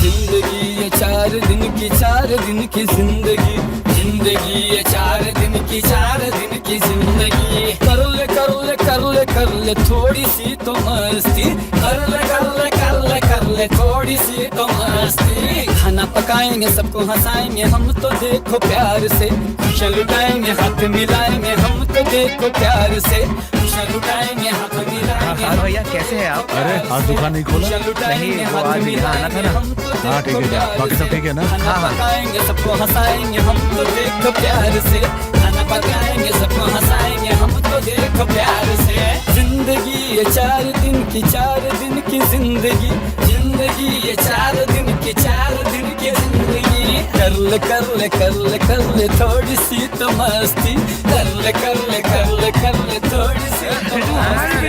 जिंदगी ये 4 की 4 दिन की जिंदगी, जिंदगी ये 4 दिन की 4 दिन की जिंदगी। कर ले कर ले कर ले कर ले थोड़ी सी तो मस्ती, कर ले कर ले कर ले कर ले थोड़ी सी तो मस्ती। खाना पकाएंगे सबको हंसाएंगे हम तो देखो प्यार से, खुशियाँ लुटाएंगे हाथ मिलाएंगे हम तो देखो प्यार से, खुशियाँ लुटाएंगे हाथ मिलाएंगे। हाँ भैया कैसे हैं आप? अरे आज दुकान नहीं खोला? नहीं वो आज यहाँ आना था ना। हाँ ठीक है, बाकी सब ठीक है ना? खाना पकाएंगे सबको हंसाएंगे हम तो देखो प्यार से, खाना पकाएंगे सबको हंसाएंगे हम तो देखो प्यार से। जिंदगी ये 4 दिन की 4 दिन की जिंदगी, जिंदगी ये 4 दिन की 4 दिन की जिंदगी। कर ले कर ले कर ले कर ले थोड़ी सी तो मस्ती, कर ले कर ले कर ले कर ले थोड़ी सी तो मस्ती।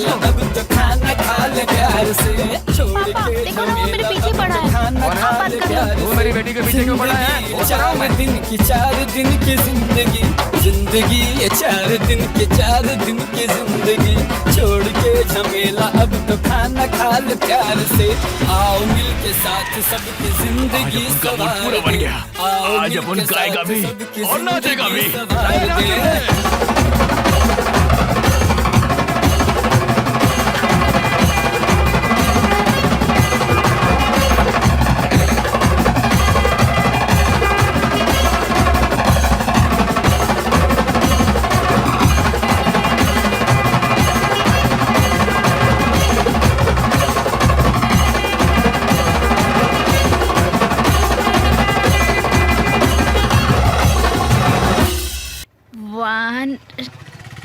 अब तो खाना खा ले प्यार से, छोड़ के देखो ना वो मेरे पीछे पड़ा है। आप बात कर लो। वो मेरी बेटी के पीछे क्यों पड़ा है? वो 4 दिन की 4 दिन की जिंदगी, जिंदगी ये 4 दिन की 4 दिन की जिंदगी। छोड़ के झमेला अब तो खाना खा ले प्यार से, आओ मिल के साथ सबकी जिंदगी सवार पूरा बन गया। आओ आज मिल अपन के गाएगा साथ भी सबकी और नाचेगा भी। जिंदगी सवार दे। One,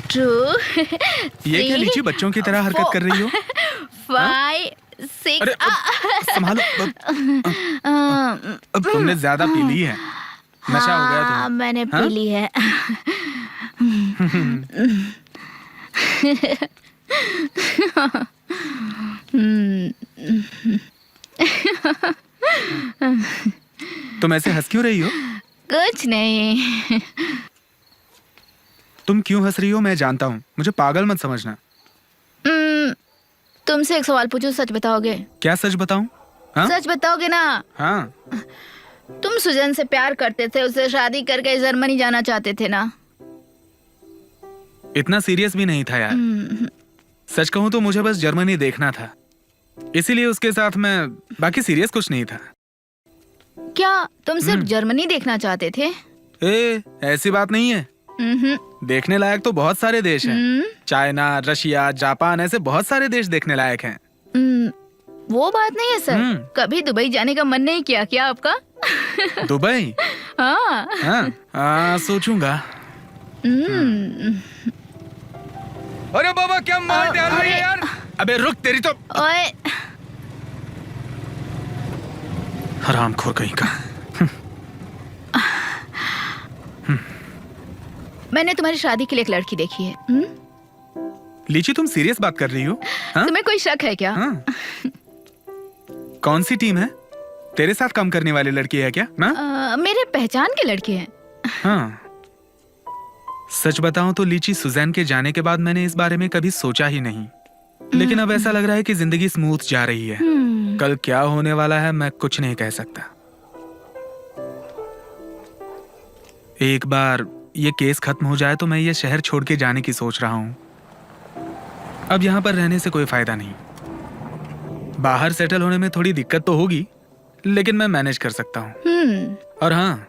2, ये क्या लीची बच्चों की तरह हरकत कर रही हो? 5, 6। अरे संभालो, अब तुमने ज्यादा पी ली है, नशा हो गया तुम्हें। मैंने हाँ? पी ली है। तुम ऐसे हंस क्यों रही हो? कुछ नहीं। तुम क्यों हंस रही हो मैं जानता हूँ, मुझे पागल मत समझना। तुमसे एक सवाल पूछूं, सच बताओगे? क्या सच बताऊं? हाँ? सच बताओगे ना? हाँ। तुम सुजन से प्यार करते थे, उससे शादी करके जर्मनी जाना चाहते थे ना? इतना सीरियस भी नहीं था यार। सच कहूं तो मुझे बस जर्मनी देखना था, इसीलिए उसके साथ मैं, बाकी सीरियस कुछ नहीं था। क्या तुम सिर्फ जर्मनी देखना चाहते थे? ऐसी बात नहीं है। देखने लायक तो बहुत सारे देश हैं। चाइना, रशिया, जापान, ऐसे बहुत सारे देश देखने लायक हैं। वो बात नहीं है सर। कभी दुबई जाने का मन नहीं किया क्या आपका? दुबई? हाँ। हाँ, सोचूंगा। अरे बाबा क्या मार डाल रही है यार? अबे रुक, तेरी तो ओए हरामखोर कहीं का। मैंने तुम्हारी शादी के लिए एक लड़की देखी है। लीची तुम सीरियस बात कर रही हो? हाँ? तुम्हें कोई शक है क्या? हाँ। कौन सी टीम है? तेरे साथ काम करने वाली लड़की है क्या? मेरे पहचान के लड़के हैं। हाँ। सच बताऊं तो लीची, सुजैन के जाने के बाद मैंने इस बारे में कभी सोचा ही नहीं, लेकिन अब ऐसा लग रहा है कि जिंदगी स्मूथ जा रही है। कल क्या होने वाला है मैं कुछ नहीं कह सकता। एक बार ये केस खत्म हो जाए तो मैं ये शहर छोड़ के जाने की सोच रहा हूँ। अब यहाँ पर रहने से कोई फायदा नहीं। बाहर सेटल होने में थोड़ी दिक्कत तो होगी, लेकिन मैं मैनेज कर सकता हूँ। और हाँ,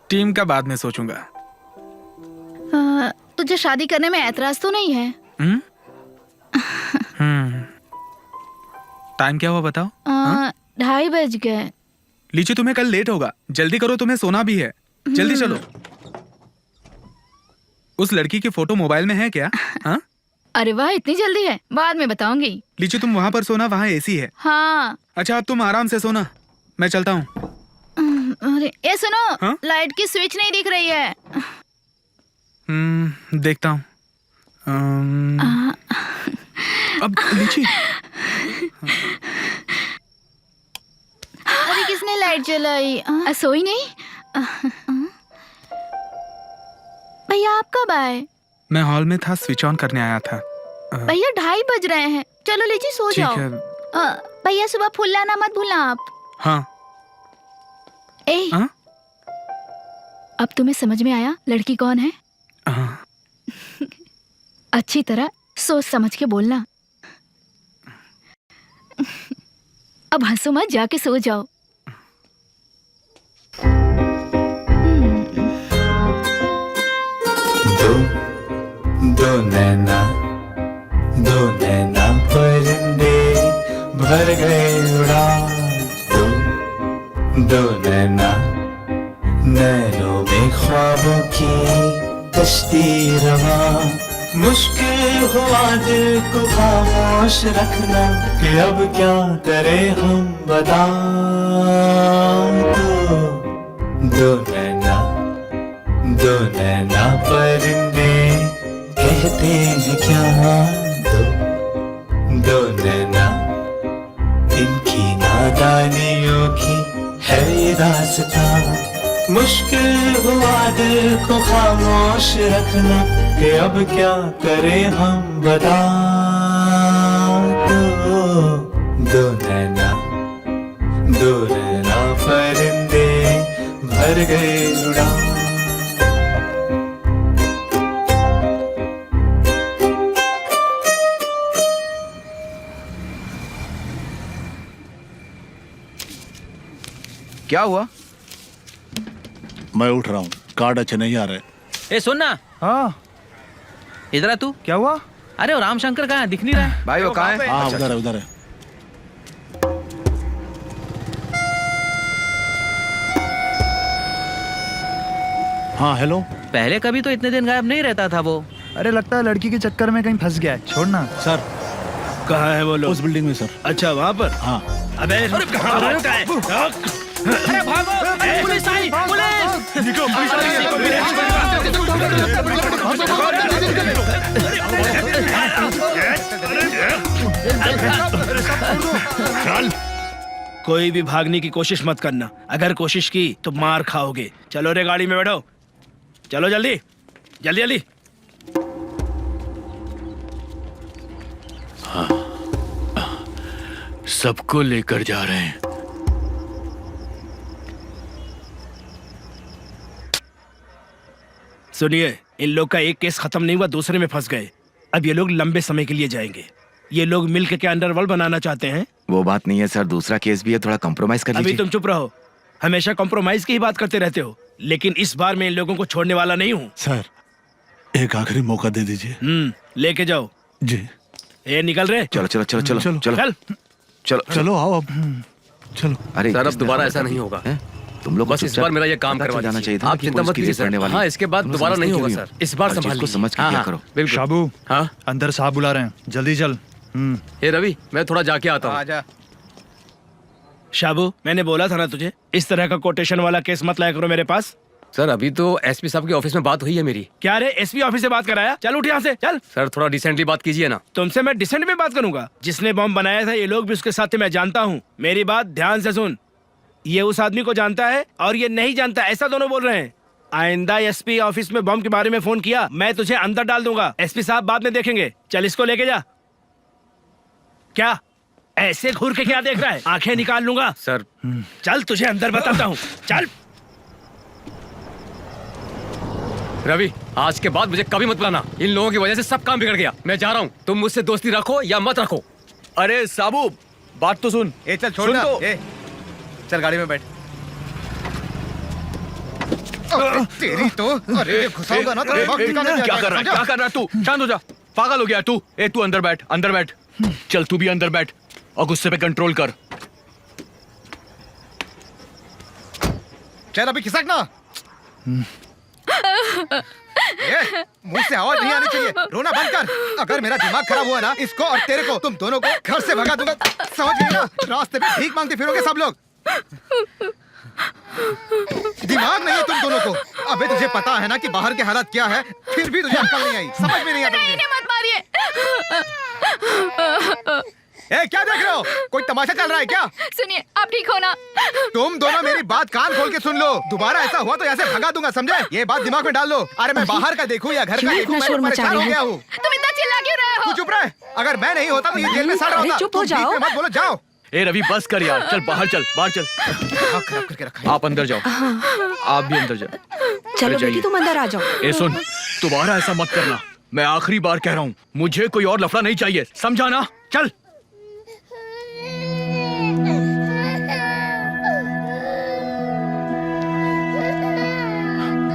टीम का बाद में सोचूंगा। तुझे शादी करने में ऐतराज तो नहीं है? टाइम क्या हुआ बताओ? 2:30 बज गए। लीची तुम्हें कल लेट होगा, जल्दी करो, तुम्हें सोना भी है। जल्दी चलो। उस लड़की की फोटो मोबाइल में है क्या? हाँ? अरे वाह, इतनी जल्दी है? बाद में बताऊंगी। लीची तुम वहां पर सोना, वहां एसी है। हाँ। अच्छा अब तुम आराम से सोना, मैं चलता हूँ। अरे ये सुनो, हाँ? लाइट की स्विच नहीं दिख रही है। देखता हूँ। अब लीची, अरे किसने लाइट जलाई? सोई नहीं? भैया आप कब आए? मैं हॉल में था, स्विच ऑन करने आया था। भैया 2:30 बज रहे हैं, चलो लीजिए सो ठीक जाओ। है। भैया सुबह फूल लाना मत भूलना आप। हाँ। ए, हाँ? अब तुम्हें समझ में आया लड़की कौन है? हाँ। अच्छी तरह सोच समझ के बोलना। अब हंसो मत, जाके सो जाओ। दो नैना परिंदे भर गए उड़ान। दो नैना नैनों में ख्वाबों की कश्ती रवां। मुश्किल हुआ दिल को खामोश रखना कि अब क्या करें हम बता। दो नैना परिंदे कहते हैं क्या। दो नैना इनकी नादानियों की है ये दास्तां। मुश्किल हुआ दिल को खामोश रखना कि अब क्या करें हम बता। दो नैना परिंदे भर गए उड़ान। क्या हुआ? मैं उठ रहा हूँ, कार्ड अच्छे नहीं आ रहे। ए सुन ना। हाँ इधर आ तू। क्या हुआ? अरे वो रामशंकर कहाँ है? दिख नहीं रहा है। भाई वो कहाँ है? हाँ अच्छा, उधर है उधर है। हाँ हेलो। पहले कभी तो इतने दिन गायब नहीं रहता था वो। अरे लगता है लड़की के चक्कर में कहीं फंस गया है, छोड़ना। सर कहाँ है वो लोग? उस बिल्डिंग में सर। अच्छा वहाँ पर। हाँ। अबे कहाँ भागता है? अरे भागो! अरे पुलिस आई! पुलिस! चल, कोई भी भागने की कोशिश मत करना। अगर कोशिश की तो मार खाओगे। चलो रे गाड़ी में बैठो, चलो जल्दी जल्दी जल्दी। सबको लेकर जा रहे हैं। सुनिए, इन लोग का एक केस खत्म नहीं हुआ, दूसरे में फंस गए। अब ये लोग लंबे समय के लिए जाएंगे। ये लोग मिलकर के अंडरवर्ल्ड बनाना चाहते हैं। वो बात नहीं है सर, दूसरा केस भी है, थोड़ा कॉम्प्रोमाइज कर अभी लीजिए। तुम चुप रहो, हमेशा कॉम्प्रोमाइज की ही बात करते रहते हो। लेकिन इस बार मैं इन लोगों को छोड़ने वाला नहीं हूँ। सर एक आखिरी मौका दे दीजिए। लेके जाओ जी। ये निकल रहे। चलो चलो चलो चलो चलो। चलो चल चलो चलो आओ अब। चलो। अरे सर अब दोबारा ऐसा नहीं होगा। तुम लोग बस इस बार मेरा ये काम करवा जाना चाहिए था। आप चिंता मत कीजिए सर। हाँ, इसके बाद दोबारा नहीं होगा सर। इस बार संभाल को समझ के क्या करो। बिल्कुल। शाबू, हाँ अंदर साहब बुला रहे हैं, जल्दी चल। हे रवि, मैं थोड़ा जाके आता हूँ। आजा। शाबू, मैंने बोला था ना तुझे, इस तरह का कोटेशन वाला केस मत लाया करो मेरे पास। सर अभी तो एसपी साहब के ऑफिस में बात हुई है मेरी। क्या रे, एसपी ऑफिस से बात कराया? चल उठ यहाँ से, चल। सर थोड़ा डिसेंटली बात कीजिए ना। तुमसे मैं डिसेंट में बात करूंगा? जिसने बॉम्ब बनाया था ये लोग भी उसके साथ थे, मैं जानता हूँ। मेरी बात ध्यान से सुन। ये उस आदमी को जानता है और ये नहीं जानता, ऐसा दोनों बोल रहे हैं। आइंदा एसपी ऑफिस में बॉम्ब के बारे में फोन किया, मैं तुझे अंदर डाल दूंगा। एसपी साहब बाद में देखेंगे। चल इसको लेके जा। क्या ऐसे घूर के क्या देख रहा है? आंखें निकाल लूंगा सर। चल तुझे अंदर बताता हूँ, चल। रवि, आज के बाद मुझे कभी मत बुलाना। इन लोगों की वजह से सब काम बिगड़ गया। मैं जा रहा हूँ, तुम मुझसे दोस्ती रखो या मत रखो। अरे साबू, बात तो सुन। ए चल छोड़ सुन ना। तो। ए चल गाड़ी में बैठ। तेरी तो अरे घुसाऊंगा ना तो दिमाग ठिकाने नहीं क्या आ कर रहा है? जाएगा, क्या कर रहा है तू? शांत हो जा। पागल हो गया तू? ए तू अंदर बैठ, अंदर बैठ। चल तू भी अंदर बैठ और गुस्से पे कंट्रोल कर। चल अभी खिसक ना। मुंह से आवाज नहीं आनी चाहिए। रोना बंद कर। अगर मेरा दिमाग खराब हुआ ना, इसको और तेरे को, तुम दोनों को घर से भगा दूंगा। समझ गई ना? रास्ते में भीख मांगते फिरोगे सब लोग। दिमाग नहीं है तुम दोनों को। अबे तुझे पता है ना कि बाहर के हालात क्या है, फिर भी तुझे अक्ल नहीं आई, समझ में नहीं आता तुझे। मत मारिए। ए क्या देख रहे हो? कोई तमाशा चल रहा है क्या? सुनिए, आप ठीक हो ना? तुम दोनों मेरी बात कान खोल के सुन लो। दोबारा ऐसा हुआ तो यहाँ से भगा दूंगा, समझे? ये बात दिमाग में डाल लो। अरे मैं बाहर का देखूं या घर का देखूं, मैं परेशान हो गया हूँ। तुम इतना चिल्ला क्यों रहे हो? तू चुप रहे। अगर मैं नहीं होता तो ये जेल में सड़ रहा अरे होता। चुप हो तुम बीच जाओ। में मत बोलो, जाओ। ए रवि बस कर यार, चल बाहर चल, बाहर चल। खराब करके रखा है। आप अंदर जाओ, आप भी अंदर जाओ। चलो जाइए। बेटी तुम अंदर आ जाओ। ए सुन, दोबारा ऐसा मत करना, मैं आखिरी बार कह रहा हूँ, मुझे कोई और लफड़ा नहीं चाहिए, समझा ना? चल।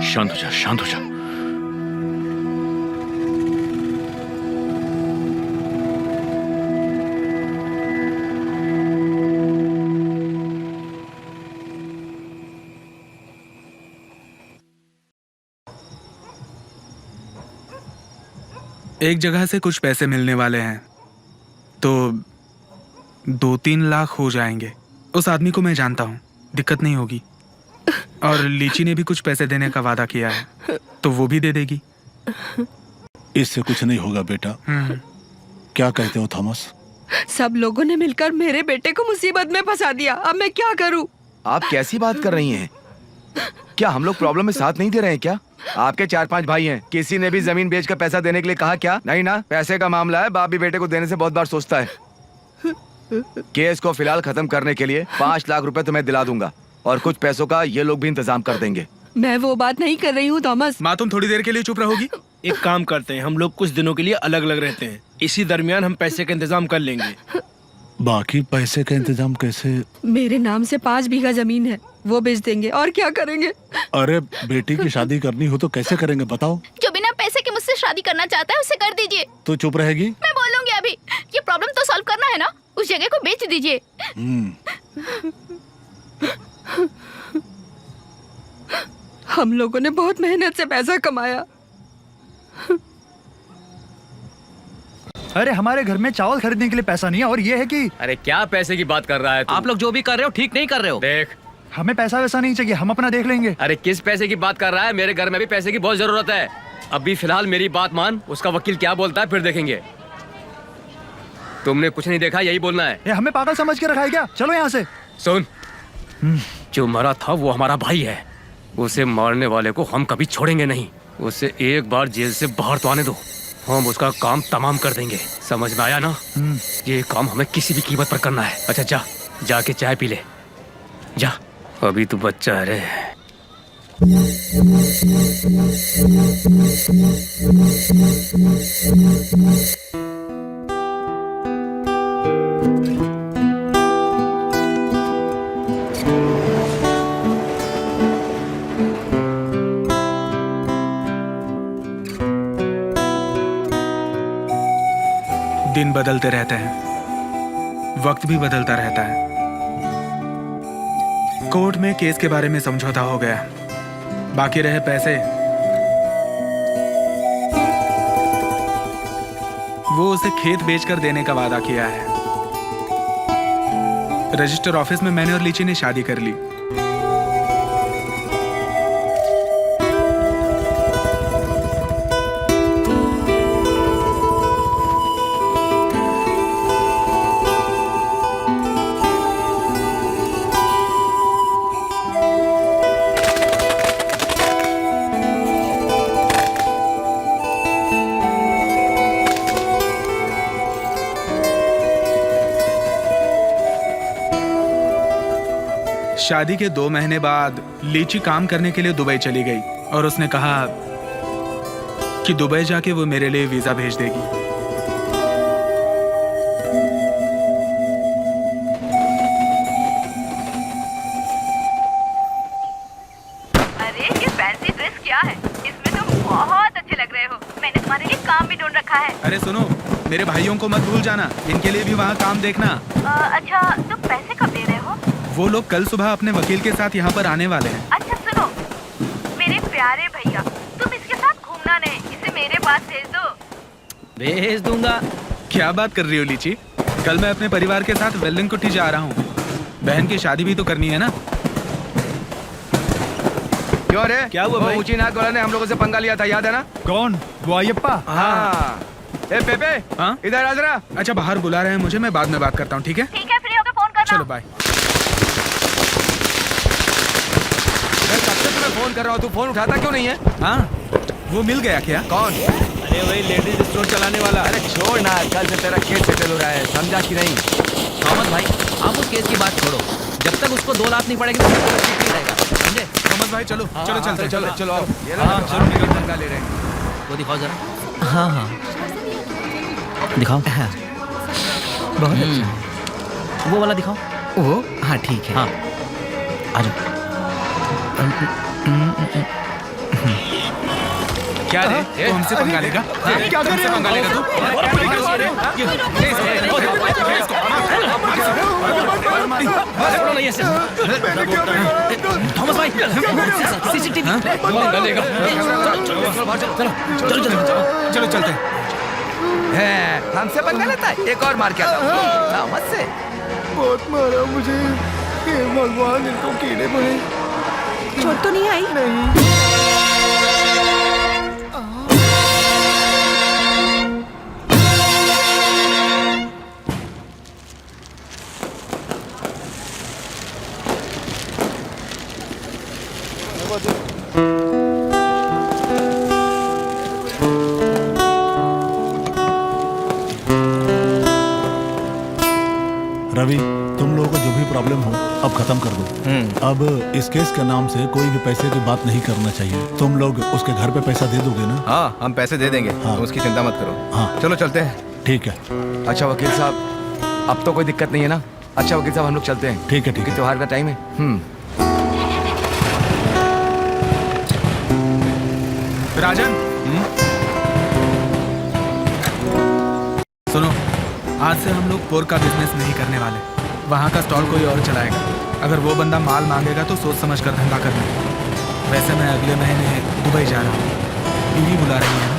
शांत हो जा, शांत हो जा। एक जगह से कुछ पैसे मिलने वाले हैं, तो 2-3 लाख हो जाएंगे। उस आदमी को मैं जानता हूँ, दिक्कत नहीं होगी। और लीची ने भी कुछ पैसे देने का वादा किया है, तो वो भी दे देगी। इससे कुछ नहीं होगा बेटा। क्या कहते हो थॉमस? सब लोगों ने मिलकर मेरे बेटे को मुसीबत में फंसा दिया, अब मैं क्या करूं? आप कैसी बात कर रही हैं? क्या हम लोग प्रॉब्लम में साथ नहीं दे रहे हैं क्या? आपके 4-5 भाई हैं, किसी ने भी जमीन बेचकर पैसा देने के लिए कहा क्या? नहीं ना, पैसे का मामला है, बाप भी बेटे को देने से बहुत बार सोचता है। केस को फिलहाल खत्म करने के लिए 5 लाख रुपए तुम्हें दिला दूंगा, और कुछ पैसों का ये लोग भी इंतजाम कर देंगे। मैं वो बात नहीं कर रही हूँ थॉमस। माँ तुम थोड़ी देर के लिए चुप रहोगी? एक काम करते हैं, हम लोग कुछ दिनों के लिए अलग अलग रहते हैं, इसी दरमियान हम पैसे का इंतजाम कर लेंगे। बाकी पैसे का इंतजाम कैसे? मेरे नाम से 5 बीघा जमीन है, वो बेच देंगे, और क्या करेंगे? अरे बेटी की शादी करनी हो तो कैसे करेंगे बताओ? जो बिना पैसे के मुझसे शादी करना चाहता है उसे कर दीजिए। तू चुप रहेगी? मैं बोलूंगी अभी। ये प्रॉब्लम तो सॉल्व करना है ना, उस जगह को बेच दीजिए। हम लोगों ने बहुत मेहनत से पैसा कमाया। अरे हमारे घर में चावल खरीदने के लिए पैसा नहीं है, और ये है कि अरे क्या पैसे की बात कर रहा है तू? आप लोग जो भी कर रहे हो ठीक नहीं कर रहे हो। देख, हमें पैसा वैसा नहीं चाहिए, हम अपना देख लेंगे। अरे किस पैसे की बात कर रहा है? मेरे घर में भी पैसे की बहुत जरूरत है। अभी फिलहाल मेरी बात मान, उसका वकील क्या बोलता है फिर देखेंगे। तुमने कुछ नहीं देखा, यही बोलना है। ये हमें पागल समझ के रखा है क्या? चलो यहाँ से। सुन, जो मरा था वो हमारा भाई है, उसे मारने वाले को हम कभी छोड़ेंगे नहीं। उसे एक बार जेल से बाहर तो आने दो, हम उसका काम तमाम कर देंगे। समझ में आया ना? ये काम हमें किसी भी कीमत पर करना है। अच्छा जा, जाके चाय पी ले, जा। अभी तो बच्चा है रे। दिन बदलते रहते हैं, वक्त भी बदलता रहता है। कोर्ट में केस के बारे में समझौता हो गया, बाकी रहे पैसे। वो उसे खेत बेचकर देने का वादा किया है। रजिस्टर ऑफिस में मैंने और लीची ने शादी कर ली। शादी के 2 महीने बाद लीची काम करने के लिए दुबई चली गई, और उसने कहा कि दुबई जाके वो मेरे लिए वीजा भेज देगी। अरे ये फैंसी ड्रेस क्या है? इसमें तुम बहुत अच्छे लग रहे हो। मैंने तुम्हारे लिए काम भी ढूंढ रखा है। अरे सुनो, मेरे भाइयों को मत भूल जाना, इनके लिए भी वहाँ काम देखना। अच्छा, तुम पैसे कब दे रहे हो? वो लोग कल सुबह अपने वकील के साथ यहाँ पर आने वाले हैं। अच्छा सुनो, मेरे प्यारे भैया, तुम इसके साथ घूमना नहीं, इसे मेरे पास भेज दो। भेज दूंगा। क्या बात कर रही हो लीची? कल मैं अपने परिवार के साथ वेल्लंकोटी जा रहा हूँ, बहन की शादी भी तो करनी है ना। क्यों रे? क्या हुआ भाई? ऊंची नाक वाला ने हम लोगों से पंगा लिया था, याद है ना? कौन? वो अयप्पा? हाँ। ए पेपे, हाँ? इधर आ जरा। अच्छा बाहर बुला रहे हैं मुझे, मैं बाद में बात करता हूँ, ठीक है? ठीक है, फ्री होकर फोन करना। चलो बाय। मैं कब से तुम्हें फोन कर रहा हूँ, तू फोन उठाता क्यों नहीं है? हाँ, वो मिल गया क्या? कौन? अरे वही लेडीज स्टोर चलाने वाला। अरे छोड़ ना, कल से तेरा केस सेटल हो रहा है, समझा कि नहीं? मोहम्मद भाई आप उस केस की बात छोड़ो, जब तक उसको 2 लाख नहीं पड़ेगी तब तक ठीक नहीं रहेगा, समझे? मोहम्मद भाई चलो चलो चलते हैं। चलो चलो आओ, ये लो चलो निकल धंधा ले रहे हैं। वो दिखाओ जरा। हाँ हाँ दिखाओ। बहुत अच्छा। वो वाला दिखाओ। वो हाँ ठीक है। हाँ आ जाओ। क्या रे तू हमसे पंगा लेगा? क्या कर रहे हो? पंगा लेगा तू? थॉमस भाई सीसीटीवी चलो चलते हैं। हमसे पंगा लेता है, एक और मार के आता हूँ मत से। बहुत मारा मुझे, हे भगवान, इनको कीड़े पड़े। चोट तो नहीं आई? नहीं। रवि, तुम लोगों को जो भी प्रॉब्लम हो अब खत्म कर दो। अब इस केस के नाम से कोई भी पैसे की बात नहीं करना चाहिए। तुम लोग उसके घर पे पैसा दे दोगे ना? हाँ, हम पैसे दे देंगे, हाँ। उसकी चिंता मत करो। हाँ चलो चलते हैं। ठीक है। अच्छा वकील साहब, अब तो कोई दिक्कत नहीं है ना? अच्छा वकील साहब हम लोग चलते हैं। ठीक है ठीक है। त्योहार का टाइम है। राजन सुनो, आज से हम लोग पोर्क का बिजनेस नहीं करने वाले। वहाँ का स्टॉल कोई और चलाएगा। अगर वो बंदा माल मांगेगा तो सोच समझ कर धंधा करना। वैसे मैं अगले महीने दुबई जा रहा हूँ, बीवी बुला रही है ना।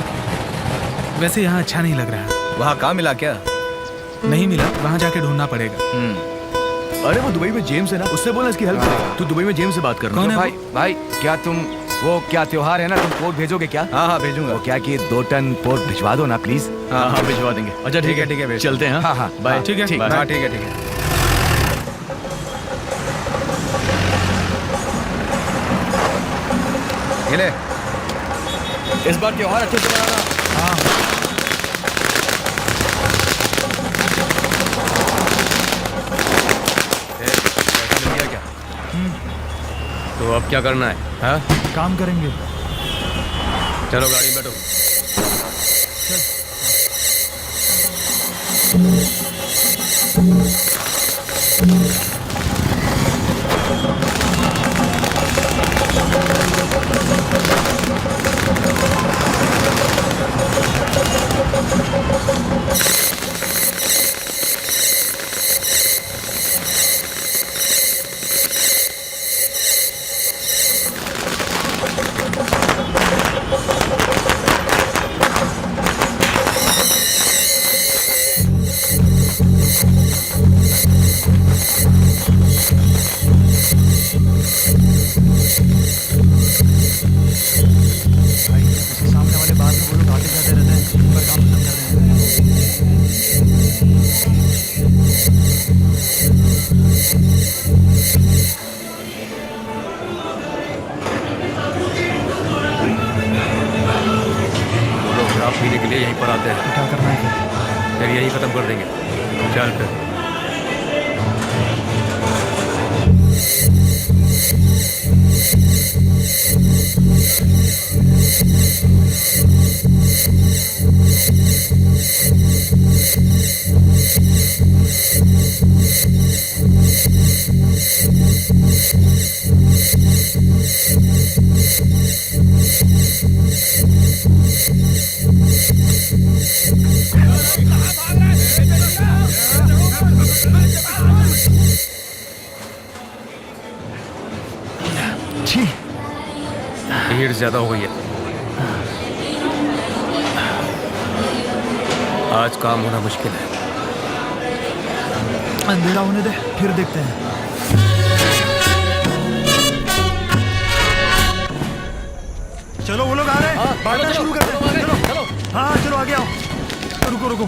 वैसे यहाँ अच्छा नहीं लग रहा। वहाँ काम मिला क्या? नहीं मिला, वहाँ जाके ढूंढना पड़ेगा। अरे वो दुबई में जेम्स है ना, उससे बोलना इसकी हेल्प करेगा। तू दुबई में जेम्स से बात करना। कौन है भाई भाई क्या तुम वो क्या त्योहार है ना, तुम पोर्क भेजोगे क्या? हाँ हाँ भेजूंगा। वो क्या कि 2 टन पोर्क भिजवा दो ना प्लीज। हाँ हाँ भिजवा देंगे। अच्छा ठीक है ठीक है, भेज। चलते हैं। हाँ हाँ बाय। ठीक है, बाय। हाँ ठीक है ठीक है। ये ले। इस बार त्योहार अच्छे से मनाना। पैसा मिल गया क्या? तो अब क्या करना है? हाँ काम करेंगे। चलो गाड़ी में बैठो। सामने वाले बात में वो लोग आते जाते रहते हैं, पर काम खत्म कर रहे हैं। वो लोग शराब पीने के लिए यहीं पर आते हैं। तो क्या करना है फिर यही खत्म कर देंगे। चल फिर। भीड़ ज्यादा हो गई है, आज काम होना मुश्किल है। अंधेरा होने दे, फिर देखते हैं। चलो वो लोग आ रहे हैं, बांटना शुरू करते हैं। चलो चलो, हाँ चलो आगे आओ। रुको रुको,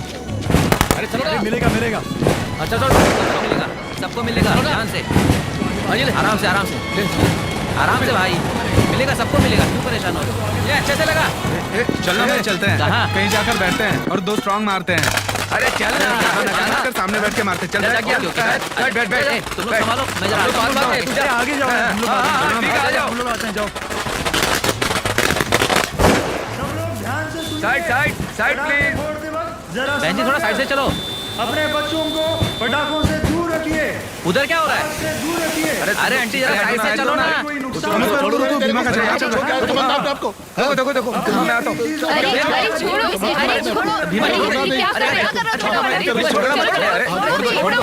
अरे चलो मिलेगा मिलेगा। अच्छा चलो सबको मिलेगा, सबको मिलेगा। ध्यान से, आराम से आराम से। आराम से भाई, मिलेगा सबको मिलेगा, क्यों परेशान हो? ये अच्छे से लगा। चलना भाई, चलते हैं कहाँ? कहीं जाकर बैठते हैं और 2 स्ट्रांग मारते हैं। अरे चल ना कर सामने बैठ के मारते हैं। चल जा, बैठ, जा, बैठ, जा, बैठ, जा, बैठ, बैठ, ए, तुम लोग संभालो, मैं जरा आता हूँ। आगे जाओ, हम लोग ठीक है, आ जाओ। हम लोग आते हैं, जाओ। Side side side please. बहन जी थोड़ा साइड से चलो। अपने बच्चों को पटाखों से दूर रखिए, उधर क्या हो रहा है? दूर रखिए। अरे आंटी जरा साइड से चलो ना। रुको, बीमा का चाहिए। आपको देखो देखो देखो मैं आता हूँ। अरे छोड़ो इसे, अरे छोड़ो। भीमा जी, अरे, क्या कर रहे हो? छोड़ो, अरे, छोड़ो,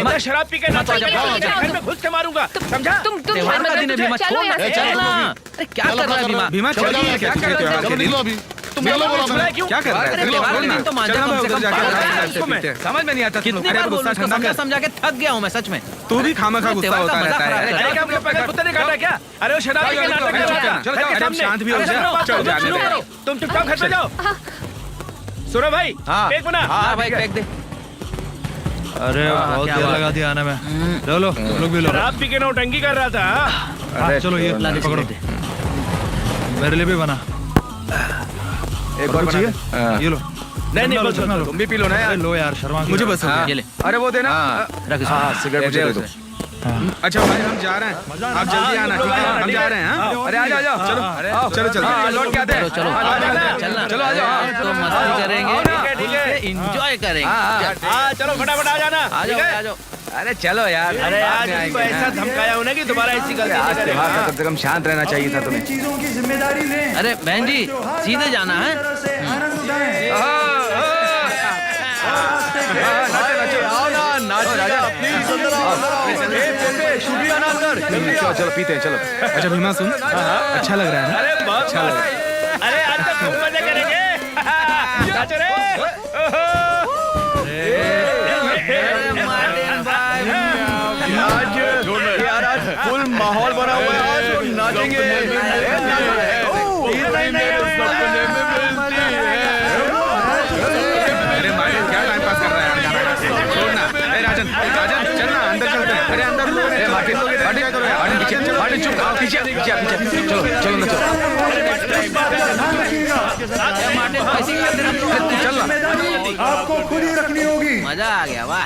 मैं शराब पी के ना घर में घुस के मारूंगा, समझा? तुम त्योहार का दिन है भीमा, छोड़ ना, चल ना। अरे क्या कर रहा है भीमा? बीमा चाहिए क्या तुझे त्योहार के दिन? तुम लोगों को छुड़ाया क्यों? क्या कर रहा अरे है? त्योहार के दिन तो मान जा, कम से कम समझ में नहीं आता तुम लोग। कितनी बार बोलूं उसको, समझा के थक गया हूं मैं सच में। तू भी खामखा गुस्सा त्योहार का होता मजाक रहता उड़ा है। रहा है। क्या मुझे पकड़ कुत्ते ने काटा क्या? अरे वो शराबी के नाटक कर रहा है। चलो, घर के अरे सामने। शांत भी हो अरे जा। सुनो, चल, तुम जाने शुरू दे। करो। तुम चुपचाप घर पे जाओ। सुनो भाई, एक बना। हाँ भाई फेंक दे। अरे बहुत देर लगा दिया आने में। लो लो, तुम लोग भी लो। शराब पी के नौटंकी कर रहा था। हाँ, चलो ये पकड़ो, मेरे लिए भी बना। एक और चाहिए? ये लो। नहीं नहीं, बस लो, तुम भी पी लो ना यार। लो यार, शर्मा मुझे बस हो गया। ये ले, अरे वो देना। रख इसको। सिगरेट मुझे दे दो। अच्छा भाई हम जा रहे हैं, आप जल्दी आना, ठीक है? हम जा रहे हैं। हाँ? अरे आ जाओ, आ जाओ। चलो चलो चलो हाँ, लौट के आते हैं। चलो चलना। चलो आ जाओ। तो मस्ती करेंगे, ठीक है। एंजॉय करेंगे। हाँ चलो फटाफट आ जाना। आ जाओ, आ जाओ। अरे चलो यार। अरे बाद यार में तुमको आएंगे, ऐसा हाँ। धमकाया हूं ना कि दोबारा ऐसी गलती आज नहीं त्योहार करेगा। का कम से कम शांत रहना चाहिए था तुम्हें। चीजों की जिम्मेदारी लें। अरे बहन जी सीधे जाना है। आनंद उठाएं। शुक्रिया ना अंदर। चलो चलो पीते हैं चलो। अच्छा भीमा सुन, अच्छा लग रहा है ना? अरे बहुत अच्छा लग रहा है। अरे आज तक खूब मजे करेंगे। नाचो रे। आज फुल माहौल बना हुआ है, आज तो नाचेंगे। अरे मार्टिन क्या टाइम पास कर रहा है यार? छोड़ना। अरे राजन, राजन चल ना, अंदर चलते हैं। अरे अंदर लोग हैं। मार्टिन क्या करो यार? मार्टिन चुप आओ, पीछे चलो चलो ना चलो। चल ना। आपको खुद ही रखनी होगी। मजा आ गया, वाह।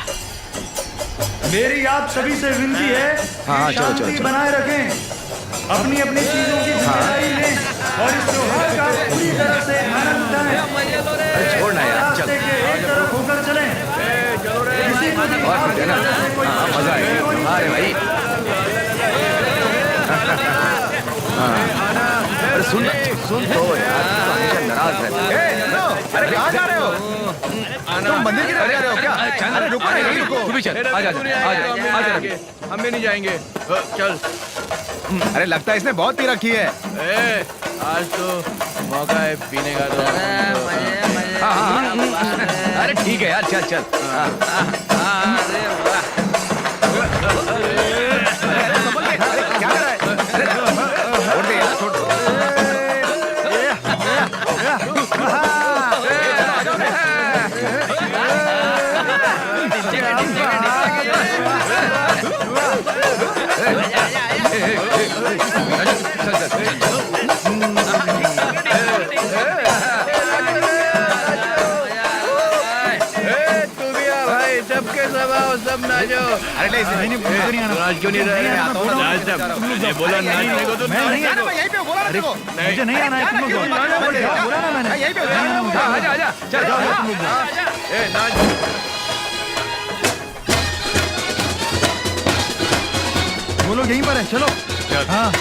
मेरी आप सभी से विनती है हाँ, कि चलो, शांति चलो। बनाए रखें, अपनी अपनी चीजों की जिम्मेदारी लें और इस त्योहार का पूरी तरह से आनंद उठाएं। छोड़ना यार, चल। रास्ते के एक तरफ होकर चलें। किसी को भी और पीते ना। हाँ, मजा आएगा। अरे भाई। अरे सुन तो यार, तू तो हमेशा नाराज रहता है। अरे कहाँ जा रहे हो? तुम मंदिर की तरफ जा रहे हो क्या? अरे रुको ना, यहीं रुको। तू भी चल। आ जा हम भी नहीं जाएंगे। चल। अरे लगता है इसने बहुत पी रखी है। आज तो मौका है पीने का। तो हाँ। अरे ठीक है यार, चल चल। अरे वाह। क्या कर रहा है? अरे छोड़ दे यार, छोड़ दे। भाई सबके सब आओ, सब नाचो। अरे ले इसे नहीं आज क्यों नहीं रह रहे? मैंने बोला नाचने को तो यहीं पे बोला ना देखो। मुझे नहीं आना है, तुम लोग बोला ना मैंने। यहीं पे आजा चल। ए नाच। वो लोग यहीं पर है, चलो। हाँ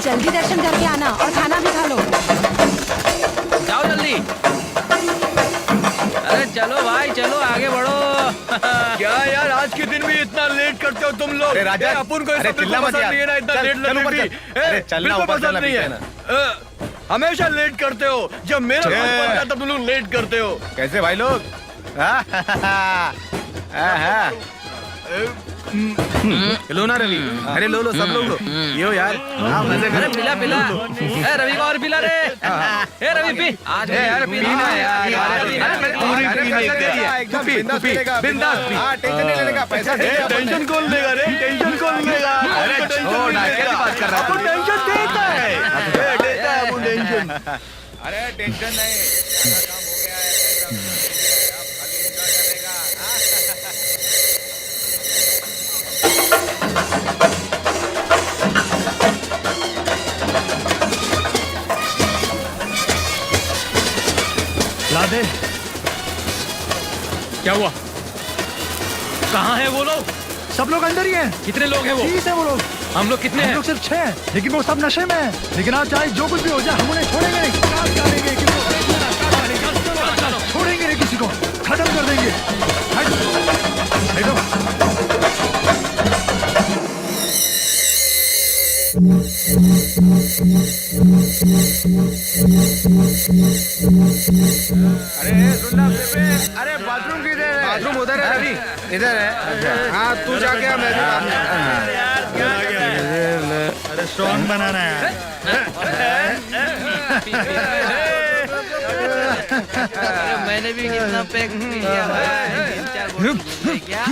जल्दी दर्शन करके आना और खाना भी खा लो। जाओ जल्दी। आज के दिन भी इतना लेट करते हो तुम लोग। अरे राजा, ए, अपन को अरे सब चिल्ला मत पसंद यार। नहीं है ना इतना चल, लेट चल ऊपर लगना चल। अरे चलना ऊपर, चलना नहीं है। हमेशा लेट करते हो, जब मेरा चल। मन करता है तब तुम लोग लेट करते हो। कैसे भाई लोग? लो ना रवि, अरे लो लो सब लोग लो, यो यार मजे अरे पिला पिला, ए रवि को और पिला रे, ए रवि पी, आज यार पीना यार, पूरी बिंदास पी, टेंशन नहीं लेने का, पैसा टेंशन कौन लेगा रे? टेंशन कौन लेगा? अरे छोड़ ना, क्या बात कर रहा है? टेंशन देता है, देता है वो टेंशन। अरे टेंशन नहीं, सारा काम हो गया है, पैसा भी मिल गया है, अब खाली एंजॉय ला दे। क्या हुआ? कहाँ है वो लोग? सब लोग अंदर ही हैं। कितने लोग हैं वो? 30 है वो लोग। हम लोग कितने हम हैं? लोग सिर्फ 6 हैं, लेकिन वो सब नशे में हैं। लेकिन आप चाहे जो कुछ भी हो जाए, हम उन्हें छोड़ेंगे नहीं। छोड़ेंगे नहीं किसी को, खत्म कर देंगे। अरे सुन ना बेबे, अरे बाथरूम किधर है? बाथरूम उधर है रवि, इधर है। अच्छा हाँ तू जाके आ, मैं अरे स्ट्रॉन्ग बनाना है। मैंने भी कितना पैक किया है, 3-4 बोतल क्या?